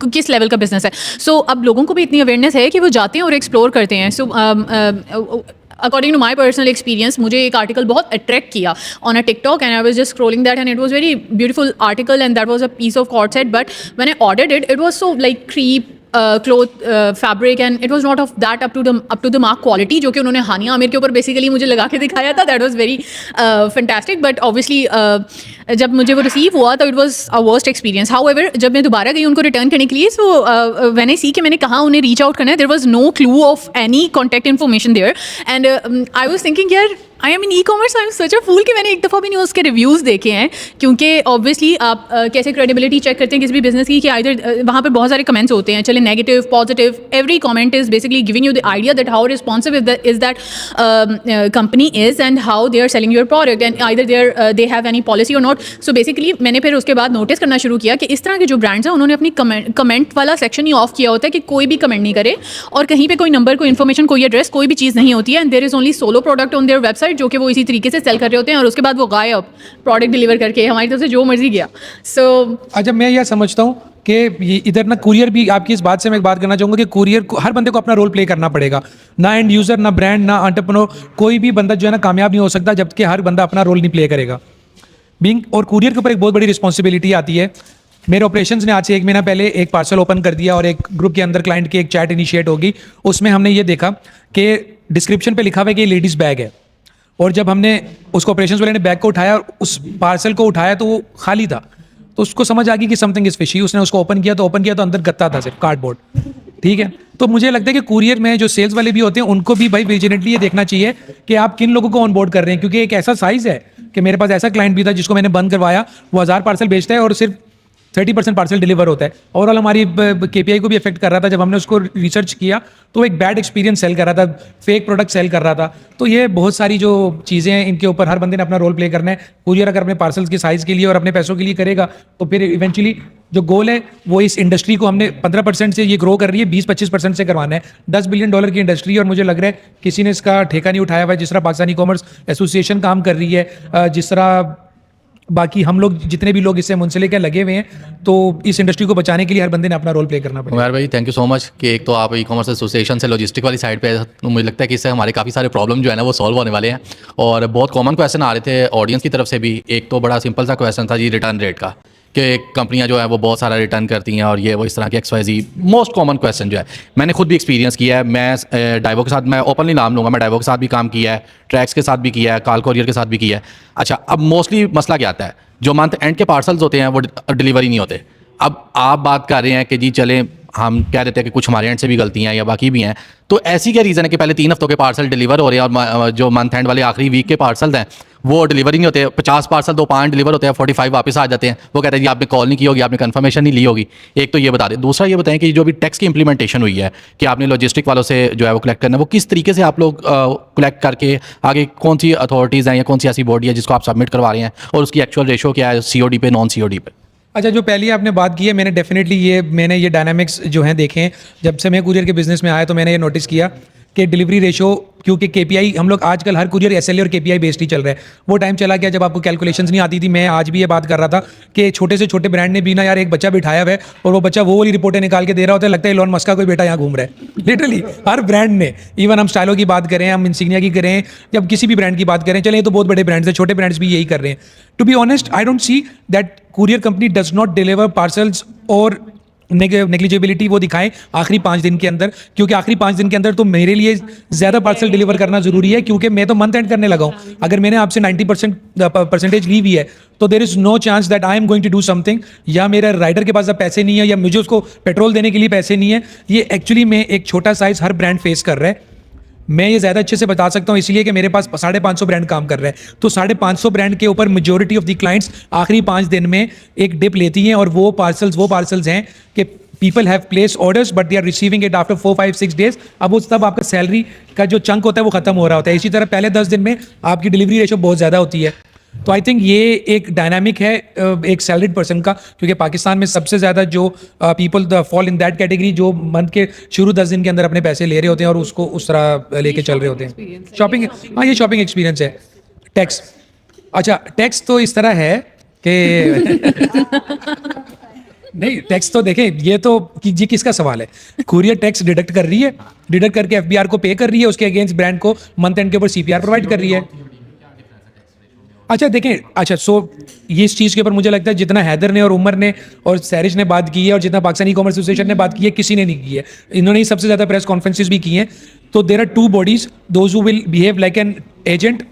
किस लेवल का बिजनेस है। सो अब लोगों को भी इतनी अवेयरनेस है कि वो जाते हैं और एक्सप्लोर करते हैं। सो according to my personal experience मुझे एक आर्टिकल बहुत अट्रैक्ट किया on a TikTok and I was just scrolling that and it was very beautiful article and that was a piece of cord set, but when I ordered it was so like creep cloth fabric and it was not of that up to the mark quality जो कि उन्होंने हानिया आमिर के ऊपर basically मुझे लगा के दिखाया था। That was very fantastic, but obviously जब मुझे वो रिसीव हुआ तो it was a worst experience. However जब मैं दोबारा गई उनको रिटर्न करने के लिए, सो व्हेन आई सी कि मैंने कहा उन्हें रीच आउट करना है, there was no clue of any contact information there and I was thinking यार I am in e commerce, I am such a fool कि मैंने एक दफ़ा भी नहीं उसके रिव्यूज़ देखे हैं, क्योंकि ऑब्वियसली आप कैसे क्रेडिबिलिटी चेक करते हैं किसी भी बिजनेस की कि आइदर वहाँ पे बहुत सारे कमेंट्स होते हैं, चले negative positive, every comment is basically giving you the idea that how responsive is that company is and how they are selling your product and either they have any policy और not. So basically मैंने फिर उसके बाद notice करना शुरू किया कि इस तरह के जो ब्रांड्स हैं उन्होंने अपनी कमेंट वाला सेक्शन ही ऑफ किया होता है कि कोई भी कमेंट नहीं करे और कहीं पे कोई नंबर, कोई इन्फॉर्मेशन, कोई एड्रेस, कोई भी चीज़ नहीं होती है and there is only solo product on their website जो कि वो इसी तरीके से सेल कर रहे होते हैं और उसके बाद वो गायब प्रोडक्ट डिलीवर करके हमारी तरफ से जो मर्जी गया। सो अच्छा, मैं यह समझता हूँ कि ये इधर ना कुरियर भी, आपकी इस बात से मैं एक बात करना चाहूँगा कि कुरियर हर बंदे को अपना रोल प्ले करना पड़ेगा। ना एंड यूज़र, ना ब्रांड, ना एंटरप्रेन्योर, कोई भी बंदा जो है ना कामयाब नहीं हो सकता जब कि हर बंदा अपना रोल नहीं प्ले करेगा। और कुरियर के ऊपर एक बहुत बड़ी रिस्पॉन्सिबिलिटी आती है। मेरे ऑपरेशंस ने आज से 1 महीना पहले एक पार्सल ओपन कर दिया और एक ग्रुप के अंदर क्लाइंट की एक चैट इनिशिएट होगी। उसमें हमने ये देखा कि डिस्क्रिप्शन पे लिखा हुआ है कि लेडीज़ बैग है, और जब हमने उसको ऑपरेशंस वाले ने बैग को उठाया और उस पार्सल को उठाया तो वो खाली था, तो उसको समझ आ गई कि समथिंग इज फिशी। उसने उसको ओपन किया तो अंदर गत्ता था, सिर्फ कार्डबोर्ड। ठीक है, तो मुझे लगता है कि कुरियर में जो सेल्स वाले भी होते हैं उनको भी भाई विजिलेंटली ये देखना चाहिए कि आप किन लोगों को ऑन बोर्ड कर रहे हैं, क्योंकि एक ऐसा साइज़ है कि मेरे पास ऐसा क्लाइंट भी था जिसको मैंने बंद करवाया, वो 1000 पार्सल बेचता है और सिर्फ 30% पार्सल डिलीवर होता है। ओवरऑल हमारी KPI को भी इफेक्ट कर रहा था। जब हमने उसको रिसर्च किया तो एक बैड एक्सपीरियंस सेल कर रहा था, फेक प्रोडक्ट सेल कर रहा था। तो ये बहुत सारी जो चीज़ें हैं इनके ऊपर हर बंदे ने अपना रोल प्ले करना है। कुरियर अगर अपने पार्सल्स के साइज़ के लिए और अपने पैसों के लिए करेगा तो फिर इवेंचुअली जो गोल है वो इस इंडस्ट्री को हमने 15% से ये ग्रो कर रही है 20-25% से करवाना है। $10 बिलियन की इंडस्ट्री, और मुझे लग रहा है किसी ने इसका ठेका नहीं उठाया हुआ है। जिस तरह पाकिस्तानी कॉमर्स एसोसिएशन काम कर रही है, जिस तरह बाकी हम लोग जितने भी लोग इससे मुंसलिक हैं लगे हुए हैं, तो इस इंडस्ट्री को बचाने के लिए हर बंदे ने अपना रोल प्ले करना पड़ेगा। उमर भाई थैंक यू सो मच कि एक तो आप ई कॉमर्स एसोसिएशन से लॉजिस्टिक वाली साइड पे, तो मुझे लगता है कि इससे हमारे काफ़ी सारे प्रॉब्लम जो है ना वो सॉल्व होने वाले हैं। और बहुत कॉमन क्वेश्चन आ रहे थे ऑडियंस की तरफ से भी। एक तो बड़ा सिंपल सा क्वेश्चन था जी रिटर्न रेट का, कि कंपनियां जो है वो बहुत सारा रिटर्न करती हैं और ये वो इस तरह के XYZ मोस्ट कॉमन क्वेश्चन जो है मैंने खुद भी एक्सपीरियंस किया है। मैं डाइवो के साथ, मैं ओपनली नाम लूँगा, मैं डाइवो के साथ भी काम किया है, ट्रैक्स के साथ भी किया है, काल कोरियर के साथ भी किया है। अच्छा, अब मोस्टली मसला क्या आता है, जो मंथ एंड के पार्सल्स होते हैं वो डिलीवरी नहीं होते। अब आप बात कर रहे हैं कि जी चलें हम कह देते हैं कि कुछ हमारे एंड से भी गलतियाँ या बाकी भी हैं, तो ऐसी क्या रीज़न है कि पहले 3 हफ्तों के पार्सल डिलीवर हो रहे हैं और जो मंथ एंड वाले आखिरी वीक के पार्सल हैं वो डिलीवरी नहीं होते। 50 पार्सल 2-5 डिलीवर होते हैं, 45 वापस आ जाते हैं। वो कहते हैं जी आपने कॉल नहीं की होगी, आपने कंफर्मेशन नहीं ली होगी। एक तो ये बता दें। दूसरा ये बताएं कि जो भी टैक्स की इंप्लीमेंटेशन हुई है कि आपने लॉजिस्टिक वालों से जो है वो कलेक्ट करना है, वो किस तरीके से आप लोग कलेक्ट करके आगे कौन सी अथॉरिटीज़ हैं या कौन सी ऐसी बॉडी है जिसको आप सबमिट करवा रहे हैं, और उसकी एक्चुअल रेशो क्या है COD पे नॉन COD पे। अच्छा, जो पहली आपने बात की है, मैंने ये डायनामिक्स जो हैं देखे हैं। जब से मैं कुरियर के बिजनेस में आया तो मैंने ये नोटिस किया कि डिलीवरी रेशो, क्योंकि KPI हम लोग आजकल हर कुरियर SLA और KPI बेस्ड ही चल रहा है। वो टाइम चला गया जब आपको कैलकुलेशंस नहीं आती थी। मैं आज भी ये बात कर रहा था कि छोटे से छोटे ब्रांड ने भी ना यार एक बच्चा बिठाया हुआ है और वो बच्चा वो वाली रिपोर्टें निकाल के दे रहा होता है, लगता है इलॉन मस्क का कोई बेटा यहाँ घूम रहा है। लिटरली हर ब्रांड ने, इवन हम स्टाइलो की बात करें, हम इंसिग्निया की करें, जब किसी भी ब्रांड की बात करें, चले ये तो बहुत बड़े ब्रांड्स हैं, छोटे ब्रांड्स भी यही कर रहे हैं। To be honest, I don't see that courier company does not deliver parcels और नेग्लिजिबिलिटी वो दिखाएं आखिरी 5 दिन के अंदर, क्योंकि आखिरी 5 दिन के अंदर तो मेरे लिए ज़्यादा पार्सल डिलीवर करना ज़रूरी है, क्योंकि मैं तो मंथ एंड करने लगा हूँ। अगर मैंने आपसे 90% ली हुई है तो there is no chance that I am going to do something, या मेरे राइडर के पास अब पैसे नहीं है या मुझे उसको पेट्रोल देने के लिए पैसे नहीं है। ये एक्चुअली में एक छोटा साइज़ हर ब्रांड फेस कर रहा है। मैं ये ज़्यादा अच्छे से बता सकता हूँ इसलिए कि मेरे पास 550 ब्रांड काम कर रहे हैं, तो 550 ब्रांड के ऊपर मेजॉरिटी ऑफ द क्लाइंट्स आखिरी 5 दिन में एक डिप लेती हैं, और वो पार्सल्स हैं कि people have place orders but they are receiving it after 4-5-6 days. अब वो तब आपका सैलरी का जो चंक होता है वो खत्म हो रहा होता है। इसी तरह पहले 10 दिन में आपकी डिलीवरी रेशो बहुत ज़्यादा होती है। तो आई थिंक ये एक डायनामिक है एक सैलरीड पर्सन का, क्योंकि पाकिस्तान में सबसे ज़्यादा जो people fall in that category जो मंथ के शुरू 10 दिन के अंदर अपने पैसे ले रहे होते हैं और उसको उस तरह लेके चल रहे होते हैं। शॉपिंग, हाँ ये शॉपिंग एक्सपीरियंस है। टैक्स, अच्छा टैक्स तो इस तरह है कि नहीं, टैक्स तो देखें, ये तो जी किसका सवाल है। कुरियर टैक्स डिडक्ट कर रही है, डिडक्ट करके FBR को पे कर रही है, उसके अगेंस्ट ब्रांड को मंथ एंड के ऊपर CPR प्रोवाइड कर रही है। अच्छा देखें, अच्छा ये इस चीज़ के ऊपर मुझे लगता है जितना हैदर ने और उमर ने और सैरिश ने बात की है और जितना पाकिस्तान ई कॉमर्स एसोसिएशन ने बात की है, किसी ने नहीं की है। इन्होंने ही सबसे ज़्यादा प्रेस कॉन्फ्रेंसेस भी की हैं। तो there are 2 bodies, those who will behave like an agent,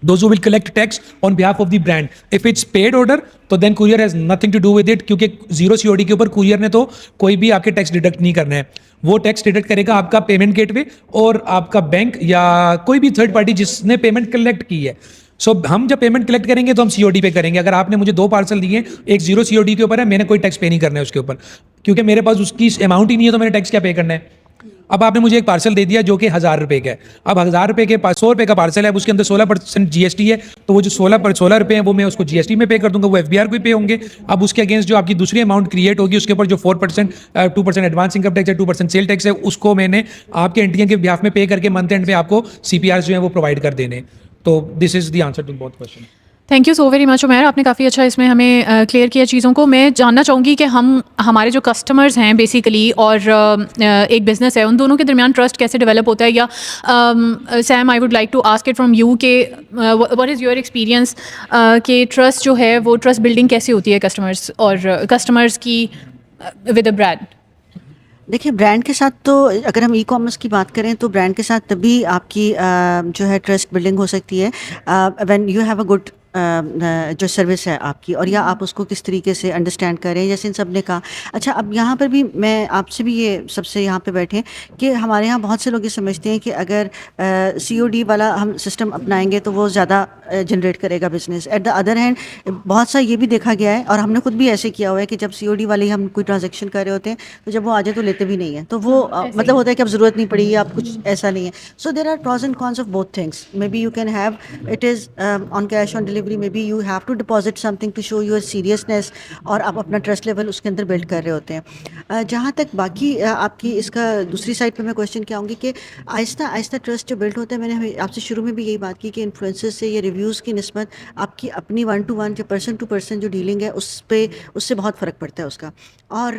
those who will collect tax on behalf of the brand. If it's paid order, तो then courier has nothing to do with it, क्योंकि 0 COD के ऊपर courier ने तो कोई भी आपके tax deduct नहीं करना है। वो टैक्स डिडक्ट करेगा आपका पेमेंट गेटवे और आपका बैंक या कोई भी थर्ड पार्टी जिसने पेमेंट कलेक्ट की है। सो हम जब पेमेंट कलेक्ट करेंगे तो हम COD पे करेंगे। अगर आपने मुझे 2 पार्सल दिए, एक 0 COD के ऊपर है, मैंने कोई टैक्स पे नहीं करना है उसके ऊपर, क्योंकि मेरे पास उसकी अमाउंट ही नहीं है, तो मैंने टैक्स क्या पे करना है। अब आपने मुझे एक पार्सल दे दिया जो कि 1000 रुपये का है। अब 1000 रुपये के 100 रुपये का पार्सल है, उसके अंदर 16% GST है, तो वो जो 16 रुपये हैं वो मैं उसको GST में पे कर दूंगा, वो FBR को भी पे होंगे। अब उसके अगेंस्ट जो आपकी दूसरी अमाउंट क्रिएट होगी उसके ऊपर जो 4% 2% एडवांस इनकम टैक्स है, 2% सेल टैक्स है, उसको मैंने आपके एंटिटी के बिहाफ में पे करके मंथ एंड पे आपको CPR जो है वो प्रोवाइड कर देने। तो this is the answer to both question. Thank you so very much Umair, आपने काफ़ी अच्छा इसमें हमें क्लियर किया चीज़ों को। मैं जानना चाहूँगी कि हमारे जो कस्टमर्स हैं बेसिकली और एक बिज़नेस है, उन दोनों के दरमियान ट्रस्ट कैसे डेवलप होता है, या Sam I would like to ask it from you के व्हाट इज़ योर एक्सपीरियंस कि ट्रस्ट जो है वो ट्रस्ट बिल्डिंग कैसे होती है कस्टमर्स और कस्टमर्स की विद अ ब्रांड। देखिए, ब्रांड के साथ तो अगर हम ई-कॉमर्स की बात करें तो ब्रांड के साथ तभी आपकी जो है ट्रस्ट बिल्डिंग हो सकती है when you have a good जो सर्विस है आपकी, और या आप उसको किस तरीके से अंडरस्टैंड करें, जैसे इन सब ने कहा। अच्छा, अब यहाँ पर भी मैं आपसे भी ये सबसे यहाँ पे बैठे कि हमारे यहाँ बहुत से लोग ये समझते हैं कि अगर COD वाला हम सिस्टम अपनाएंगे तो वो ज़्यादा जनरेट करेगा business. At the other hand बहुत सा ये भी देखा गया है, और हमने खुद भी ऐसे किया हुआ है कि जब COD वाले हम कोई ट्रांजेक्शन कर रहे होते हैं तो जब वो आ जाए तो लेते भी नहीं है, तो वो मतलब होता है कि अब ज़रूरत नहीं पड़ी, आप कुछ ऐसा नहीं है। So there are pros and cons of both things. Maybe you can have it is on cash on delivery delivery में भी you have to deposit something to show your seriousness, और आप अपना ट्रस्ट लेवल उसके अंदर build कर रहे होते हैं। जहाँ तक बाकी आपकी इसका दूसरी साइड पे मैं क्वेश्चन क्या आऊँगी कि आहिस्ता आहिस्ता ट्रस्ट जो बिल्ड होता है, मैंने आपसे शुरू में भी यही बात की कि इन्फ्लुएंसर्स से या रिव्यूज़ की निस्बत आपकी अपनी 1-to-1 जो पर्सन टू पर्सन जो डीलिंग है उससे बहुत फ़र्क पड़ता है उसका। और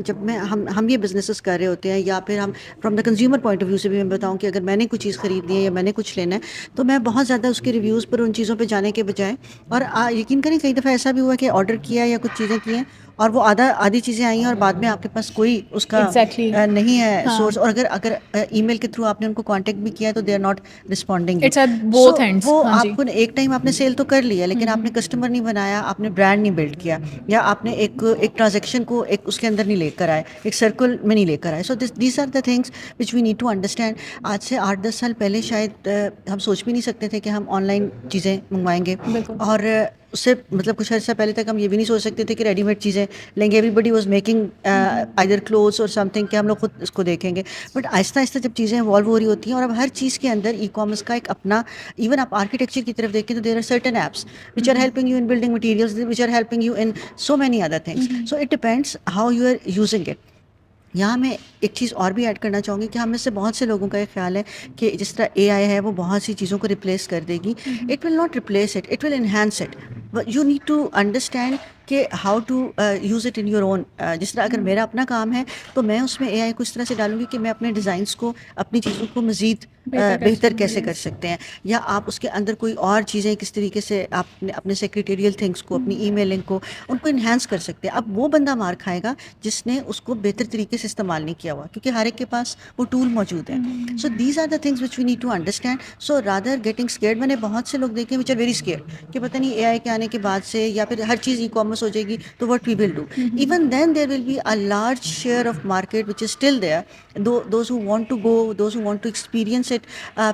जब हम ये बिजनेसेस कर रहे होते हैं, या फिर हम from the consumer point of view से भी मैं बताऊं कि अगर मैंने कोई चीज़ खरीदनी है या मैंने कुछ लेना है, तो मैं बहुत ज़्यादा उसके रिव्यूज़ पर उन चीज़ों पे जाने के बजाय, और यकीन करें कई दफ़ा ऐसा भी हुआ कि ऑर्डर किया या कुछ चीज़ें की हैं और वो आधी चीज़ें आई हैं और बाद में आपके पास कोई उसका Exactly. नहीं है सोर्स, और अगर ईमेल के थ्रू आपने उनको कांटेक्ट भी किया है तो they are not responding. It's at both ends. वो हाँ जी। आपको एक टाइम आपने सेल तो कर लिया, लेकिन आपने कस्टमर नहीं बनाया, आपने ब्रांड नहीं बिल्ड किया, या आपने एक ट्रांजेक्शन को एक उसके अंदर नहीं लेकर आए, एक सर्कल में नहीं लेकर आए। So these are the things which we need to understand. आज से 8-10 साल पहले शायद हम सोच भी नहीं सकते थे कि हम ऑनलाइन चीज़ें मंगवाएंगे, और उससे मतलब कुछ अर्सा पहले तक हम ये भी नहीं सोच सकते थे कि रेडीमेड चीज़ें लेंगे। Everybody was making either clothes और समथिंग कि हम लोग खुद इसको देखेंगे। बट आहिस्ता आहिस्ता जब चीज़ें इवॉल्व हो रही होती हैं, और अब हर चीज़ के अंदर ई कॉमर्स का एक अपना, इवन आप आर्किटेक्चर की तरफ देखें तो there are certain apps which are helping you in building materials, which are helping you in so many other things. So it depends how you are using it. यहाँ मैं एक चीज़ और भी ऐड करना चाहूँगी कि हम में से बहुत से लोगों का ये ख्याल है कि जिस तरह AI है वो बहुत सी चीज़ों को रिप्लेस कर देगी। It will not replace it, it will enhance it. You need to understand कि how to use it in your own. जिस तरह अगर मेरा अपना काम है तो मैं उसमें AI को इस तरह से डालूंगी कि मैं अपने डिज़ाइंस को, अपनी चीज़ों को मज़ीद बेहतर कैसे कर सकते हैं, या आप उसके अंदर कोई और चीज़ें किस तरीके से आप अपने सेक्रेटेरियल थिंग्स को, अपनी ईमेलिंग को, उनको इन्हांस कर सकते हैं। अब वो बंदा मार खाएगा जिसने उसको बेहतर तरीके से इस्तेमाल नहीं किया हुआ, क्योंकि हर एक के पास वो टूल मौजूद है। So these are the things which we need to understand. So rather getting scared, मैंने बहुत से लोग देखे विच आर वेरी स्केयर्ड कि पता नहीं AI के आने के बाद से या फिर हर चीज़ ई कॉमर्स हो जाएगी तो what we will do. Even then there will be a large share of market which is still there, those who want to go, those who want to experience it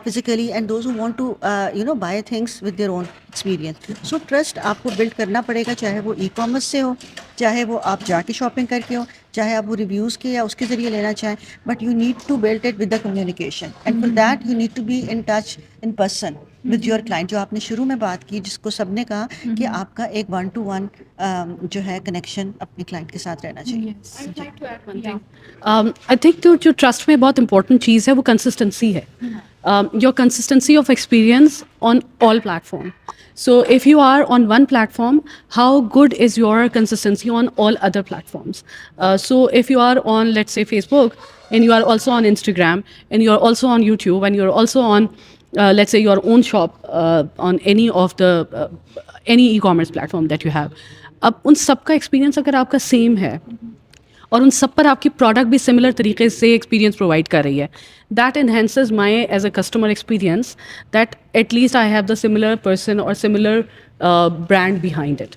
physically, and those who want to buy things with their own experience. So trust आपको build करना पड़ेगा, चाहे वो e-commerce से हो, चाहे वो आप जाके शॉपिंग करके हो, चाहे आप वो रिव्यूज़ के या उसके ज़रिए लेना चाहें, but you need to build it with the communication, and for that you need to be in touch in person with your client. जो आपने शुरू में बात की, जिसको सबने कहा कि आपका एक 1-to-1 जो है कनेक्शन अपने क्लाइंट के साथ रहना चाहिए। आई थिंक जो ट्रस्ट में बहुत इंपॉर्टेंट चीज़ है वो कंसिस्टेंसी है। Your consistency of experience on all platform. So if you are on one platform, how good is your consistency on all other platforms? So if you are on, let's say, Facebook, and you are also on Instagram, and you are also on YouTube, and you are also on, let's say, your own shop on any of the any e-commerce platform that you have. अब उन सब का experience अगर आपका same है और उन सब पर आपकी प्रोडक्ट भी सिमिलर तरीके से एक्सपीरियंस प्रोवाइड कर रही है, that enhances my as a customer experience, that at least I have the similar person और सिमिलर ब्रांड बिहाइंड इट.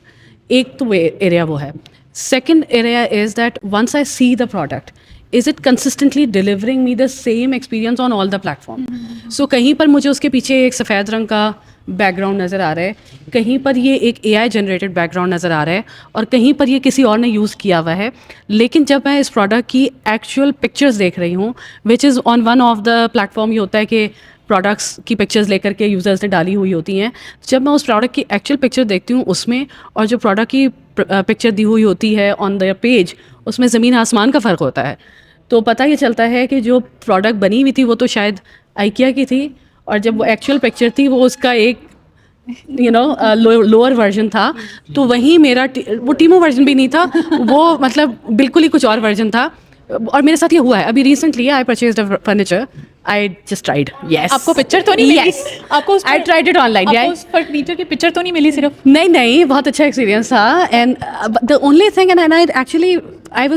एक तो एरिया वो है. Second area is that once I see the product, is it consistently delivering me the same experience on all the platform. So कहीं पर मुझे उसके पीछे एक सफ़ेद रंग का बैकग्राउंड नज़र आ रहा है, कहीं पर ये एक AI जनरेटेड बैकग्राउंड नज़र आ रहा है, और कहीं पर ये किसी और ने यूज़ किया हुआ है. लेकिन जब मैं इस प्रोडक्ट की एक्चुअल पिक्चर्स देख रही हूँ, which is on one of the platform, ये होता है कि प्रोडक्ट्स की पिक्चर्स लेकर के यूज़र्स ने डाली हुई होती हैं. जब मैं उस प्रोडक्ट की एक्चुअल पिक्चर देखती हूँ उसमें, और जो प्रोडक्ट की पिक्चर दी हुई होती है ऑन द पेज, उसमें ज़मीन आसमान का फ़र्क होता है. तो पता ये चलता है कि जो प्रोडक्ट बनी हुई थी वो तो शायद IKEA की थी, और जब वो एक्चुअल पिक्चर थी वो उसका एक लोअर वर्जन था. तो वहीं मेरा वो टीमो वर्जन भी नहीं था, वो मतलब बिल्कुल ही कुछ और वर्जन था. और मेरे साथ ये हुआ है अभी recently. I purchased a furniture, I just tried. Yes, आपको पिक्चर तो नहीं मिली? आपको आई ट्राइड इट ऑनलाइन. आपको उस फर्नीचर की पिक्चर तो नहीं मिली सिर्फ? नहीं, बहुत अच्छा एक्सपीरियंस था. And the only thing, and I actually I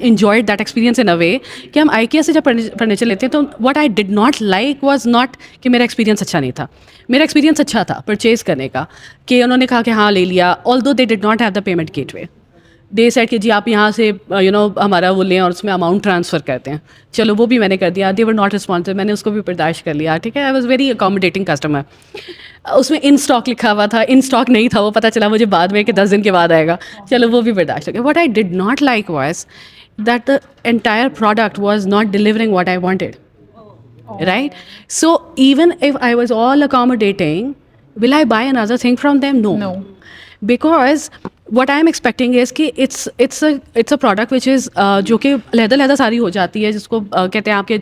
enjoyed that experience in a way कि हम IKEA से जब फर्नीचर लेते हैं तो what I did not like was not कि मेरा एक्सपीरियंस अच्छा नहीं था. मेरा एक्सपीरियंस अच्छा था परचेज़ करने का, कि उन्होंने कहा कि हाँ ले लिया, although they did not have the payment gateway. They said कि जी आप यहाँ से हमारा वो लें और उसमें अमाउंट ट्रांसफ़र करते हैं. चलो वो भी मैंने कर दिया. दे वर नॉट रिस्पॉन्सिव, मैंने उसको भी बर्दाश्त कर लिया. ठीक है, I was very accommodating customer. उसमें इन स्टॉक लिखा हुआ था, इन स्टॉक नहीं था, वो पता चला मुझे बाद में कि 10 दिन के बाद आएगा. चलो वो भी बर्दाश्त हो गया. What I did not like was that the entire product was not delivering what I wanted. Right? So even if I was all accommodating, Will I buy another thing from them? No. No. Because what I am expecting is कि it's a product which is जो कि लहदा सारी हो जाती है, जिसको कहते हैं आपके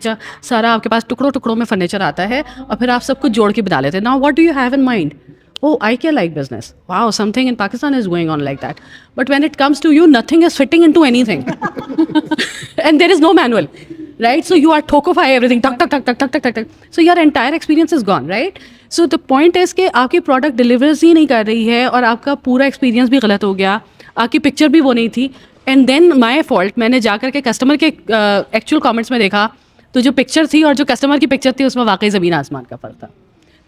सारा आपके पास टुकड़ों में फर्नीचर आता है और फिर आप सब कुछ जोड़ के बना लेते हैं. Now what do you have in mind? Oh, IKEA like business. Wow, something in Pakistan is going on like that. But when it comes to you, nothing is fitting into anything. And there is no manual, right? So you are tokify everything, tuck. So your entire experience is gone, right? So the point is कि आपकी product deliveries ही नहीं कर रही है और आपका पूरा experience भी गलत हो गया, आपकी picture भी वो नहीं थी. And then my fault, मैंने जा कर के customer के actual comments में देखा, तो जो picture थी और जो customer की picture थी उसमें वाकई ज़मीन आसमान का फ़र्क था.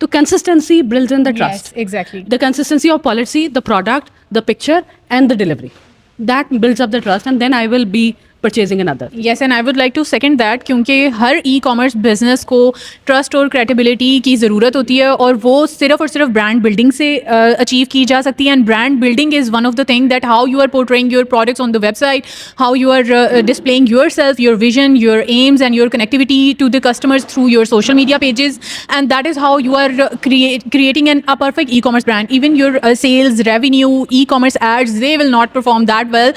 So consistency builds in the trust. Yes, exactly. The consistency of policy, the product, the picture, and the delivery. That builds up the trust, and then I will be purchasing another. Yes, and I would like to second that क्योंकि हर e-commerce business को trust और credibility की ज़रूरत होती है और वो सिर्फ और सिर्फ brand building से achieve की जा सकती है. And brand building is one of the thing that how you are portraying your products on the website, how you are displaying yourself, your vision, your aims, and your connectivity to the customers through your social media pages, and that is how you are creating a perfect e-commerce brand. Even your sales, revenue, e-commerce ads, they will not perform that well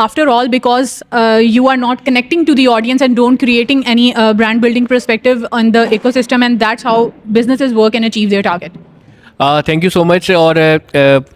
after all because you are not connecting to the audience and don't creating any brand building perspective on the ecosystem, and that's how businesses work and achieve their target. Thank you so much. और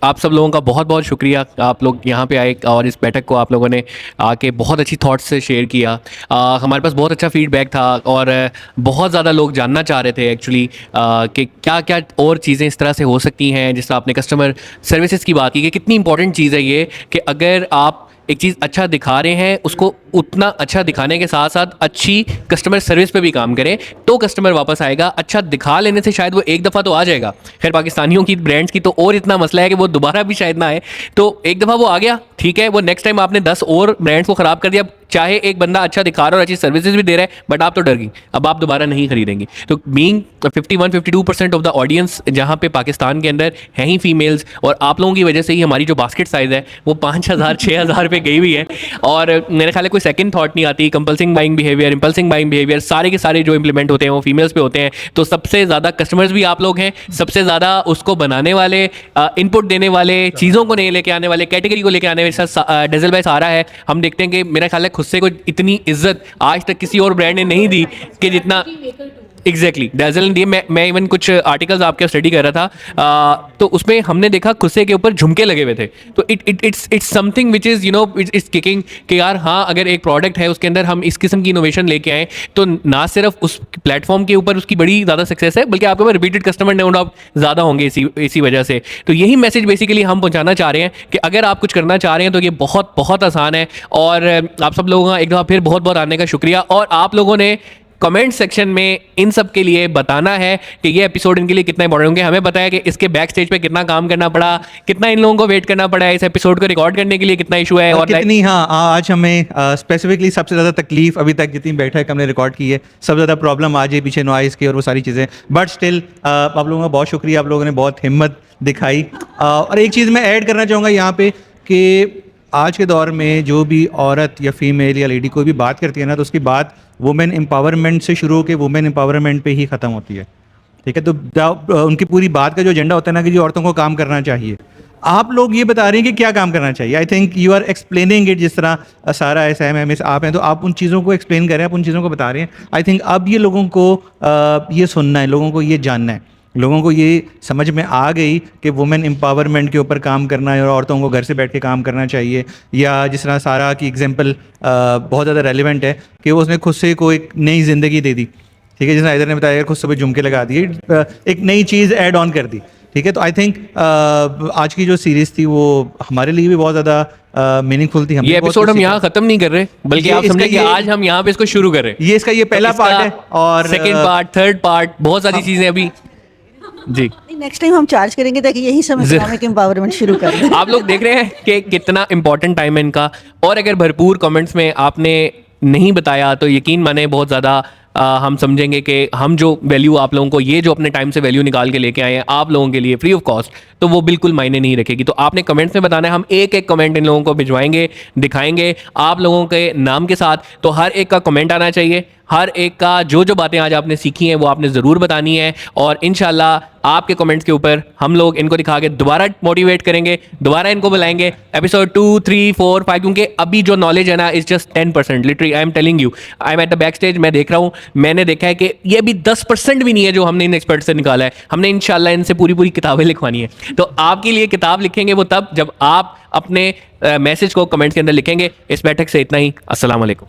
आप सब लोगों का बहुत बहुत शुक्रिया, आप लोग यहाँ पे आए और इस बैठक को आप लोगों ने आके बहुत अच्छी थॉट्स से शेयर किया. हमारे पास बहुत अच्छा फीडबैक था और बहुत ज़्यादा लोग जानना चाह रहे थे एक्चुअली कि क्या क्या और चीज़ें इस तरह से हो सकती हैं. जिस तरह आपने कस्टमर सर्विसेज की बात की कि कितनी इंपॉर्टेंट चीज़ है ये कि अगर आप एक चीज़ अच्छा दिखा रहे हैं उसको उतना अच्छा दिखाने के साथ साथ अच्छी कस्टमर सर्विस पे भी काम करें तो कस्टमर वापस आएगा. अच्छा दिखा लेने से शायद वो एक दफ़ा तो आ जाएगा. खैर पाकिस्तानियों की ब्रांड्स की तो और इतना मसला है कि वो दोबारा भी शायद ना आए. तो एक दफ़ा वो आ गया ठीक है, वो नेक्स्ट टाइम आपने 10 और ब्रांड्स को ख़राब कर दिया. चाहे एक बंदा अच्छा दिखा रहा है और अच्छी सर्विसेज भी दे रहा है बट आप तो डर गई, अब आप दोबारा नहीं खरीदेंगे. तो बीइंग 51-52% ऑफ द ऑडियंस जहाँ पे पाकिस्तान के अंदर हैं ही फीमेल्स, और आप लोगों की वजह से ही हमारी जो बास्केट साइज़ है वो 5,000-6,000 पे गई हुई है. और मेरे ख्याल है कोई सेकंड थॉट नहीं आती. कंपल्सिंग बाइंग बिहेवियर, इंपल्सिंग बाइंग बिहेवियर सारे के सारे जो इंप्लीमेंट होते हैं वो फीमेल्स पे होते हैं. तो सबसे ज़्यादा कस्टमर्स भी आप लोग हैं, सबसे ज़्यादा उसको बनाने वाले, इनपुट देने वाले, चीज़ों को नहीं लेके आने वाले, कैटेगरी को लेके आने वाले डेज़ल भाई सारा है. हम देखते हैं कि मेरा ख्याल है खुद से कोई इतनी इज्जत आज तक किसी और ब्रांड ने नहीं दी कि जितना एग्जैक्टली डेज़ल ने दी. मैं इवन कुछ आर्टिकल्स आपके स्टडी कर रहा था तो उसमें हमने देखा खुस्से के ऊपर झुमके लगे हुए थे. तो it's something which is it's kicking कि यार हाँ अगर एक प्रोडक्ट है उसके अंदर हम इस किस्म की इनोवेशन लेके आएँ तो ना सिर्फ उस प्लेटफॉर्म के ऊपर उसकी बड़ी ज़्यादा सक्सेस है बल्कि आपके पास रिपीटेड कस्टमर ने आप ज़्यादा होंगे इसी वजह से. तो यही मैसेज बेसिकली हम पहुँचाना चाह रहे हैं कि अगर आप कुछ करना चाह रहे हैं तो ये बहुत बहुत आसान है. और आप सब लोगों का एक दफ़ा फिर बहुत बहुत आने का शुक्रिया. और आप लोगों ने कमेंट सेक्शन में इन सब के लिए बताना है कि ये एपिसोड इनके लिए कितना इंपॉर्टेंट होंगे. हमें पता है कि इसके बैक स्टेज पे कितना काम करना पड़ा, कितना इन लोगों को वेट करना पड़ा है इस एपिसोड को रिकॉर्ड करने के लिए, कितना इशू है और कितनी. हाँ आज हमें स्पेसिफिकली सबसे ज़्यादा तकलीफ अभी तक जितनी बैठक हमने रिकॉर्ड की है सबसे ज़्यादा प्रॉब्लम आज है पीछे नॉइज़ की और वो सारी चीज़ें. बट स्टिल आप लोगों का बहुत शुक्रिया, आप लोगों ने बहुत हिम्मत दिखाई. और एक चीज़ मैं ऐड करना चाहूँगा यहाँ पे कि आज के दौर में जो भी औरत या फीमेल या लेडी कोई भी बात करती है ना तो उसकी बात वुमेन एम्पावरमेंट से शुरू होकर वुमेन एम्पावरमेंट पे ही ख़त्म होती है. ठीक है, तो उनकी पूरी बात का जो एजेंडा होता है ना कि जो औरतों को काम करना चाहिए, आप लोग ये बता रहे हैं कि क्या काम करना चाहिए. I think you are explaining it. जिस तरह सारा SIM MS आप हैं तो आप उन चीज़ों को एक्सप्लेन कर रहे हैं, आप उन चीज़ों को बता रहे हैं. आई थिंक अब ये लोगों को ये सुनना है, लोगों को ये जानना है, लोगों को ये समझ में आ गई कि वुमेन एम्पावरमेंट के ऊपर काम करना है और औरतों को घर से बैठ के काम करना चाहिए. या जिस तरह सारा की एग्जांपल बहुत ज़्यादा रेलेवेंट है कि उसने खुद से को एक नई ज़िंदगी दे दी. ठीक है, जिस तरह इधर ने बताया खुद से झुमके लगा दिए, एक नई चीज़ ऐड ऑन कर दी. ठीक है, तो आई थिंक आज की जो सीरीज़ थी वो हमारे लिए भी बहुत ज़्यादा मीनिंगफुल थी. ये एपिसोड हम यहाँ खत्म नहीं कर रहे बल्कि आप समझे कि आज हम यहाँ पे इसको शुरू कर रहे हैं. ये इसका ये पहला पार्ट है और सेकंड पार्ट, थर्ड पार्ट, बहुत सारी चीज़ें अभी जी नेक्स्ट टाइम हम चार्ज करेंगे ताकि यही समय इकोनॉमिक एम्पावरमेंट शुरू कर दें. आप लोग देख रहे हैं कि कितना इंपॉर्टेंट टाइम है इनका. और अगर भरपूर कमेंट्स में आपने नहीं बताया तो यकीन माने बहुत ज़्यादा हम समझेंगे कि हम जो वैल्यू आप लोगों को ये जो अपने टाइम से वैल्यू निकाल के लेके आए हैं आप लोगों के लिए फ्री ऑफ कॉस्ट, तो वो बिल्कुल मायने नहीं रखेगी. तो आपने कमेंट्स में बताना है, हम एक एक कमेंट इन लोगों को भिजवाएंगे, दिखाएंगे आप लोगों के नाम के साथ. तो हर एक का कमेंट आना चाहिए, हर एक का जो जो बातें आज आपने सीखी हैं वो आपने ज़रूर बतानी है, और इंशाल्लाह आपके कमेंट्स के ऊपर हम लोग इनको दिखा के दोबारा मोटिवेट करेंगे, दोबारा इनको बुलाएंगे एपिसोड 2, 3, 4, 5, क्योंकि अभी जो नॉलेज है ना is just 10%. Literally I am telling you, I am at the back stage, मैं देख रहा हूँ, मैंने देखा है कि ये अभी 10% भी नहीं है जो हमने इन एक्सपर्ट से निकाला है. हमने इंशाल्लाह इनसे पूरी पूरी किताबें लिखवानी है. तो आपके लिए किताब लिखेंगे वो तब जब आप अपने मैसेज को कमेंट्स के अंदर लिखेंगे. इस बैठक से इतना ही. अस्सलाम वालेकुम.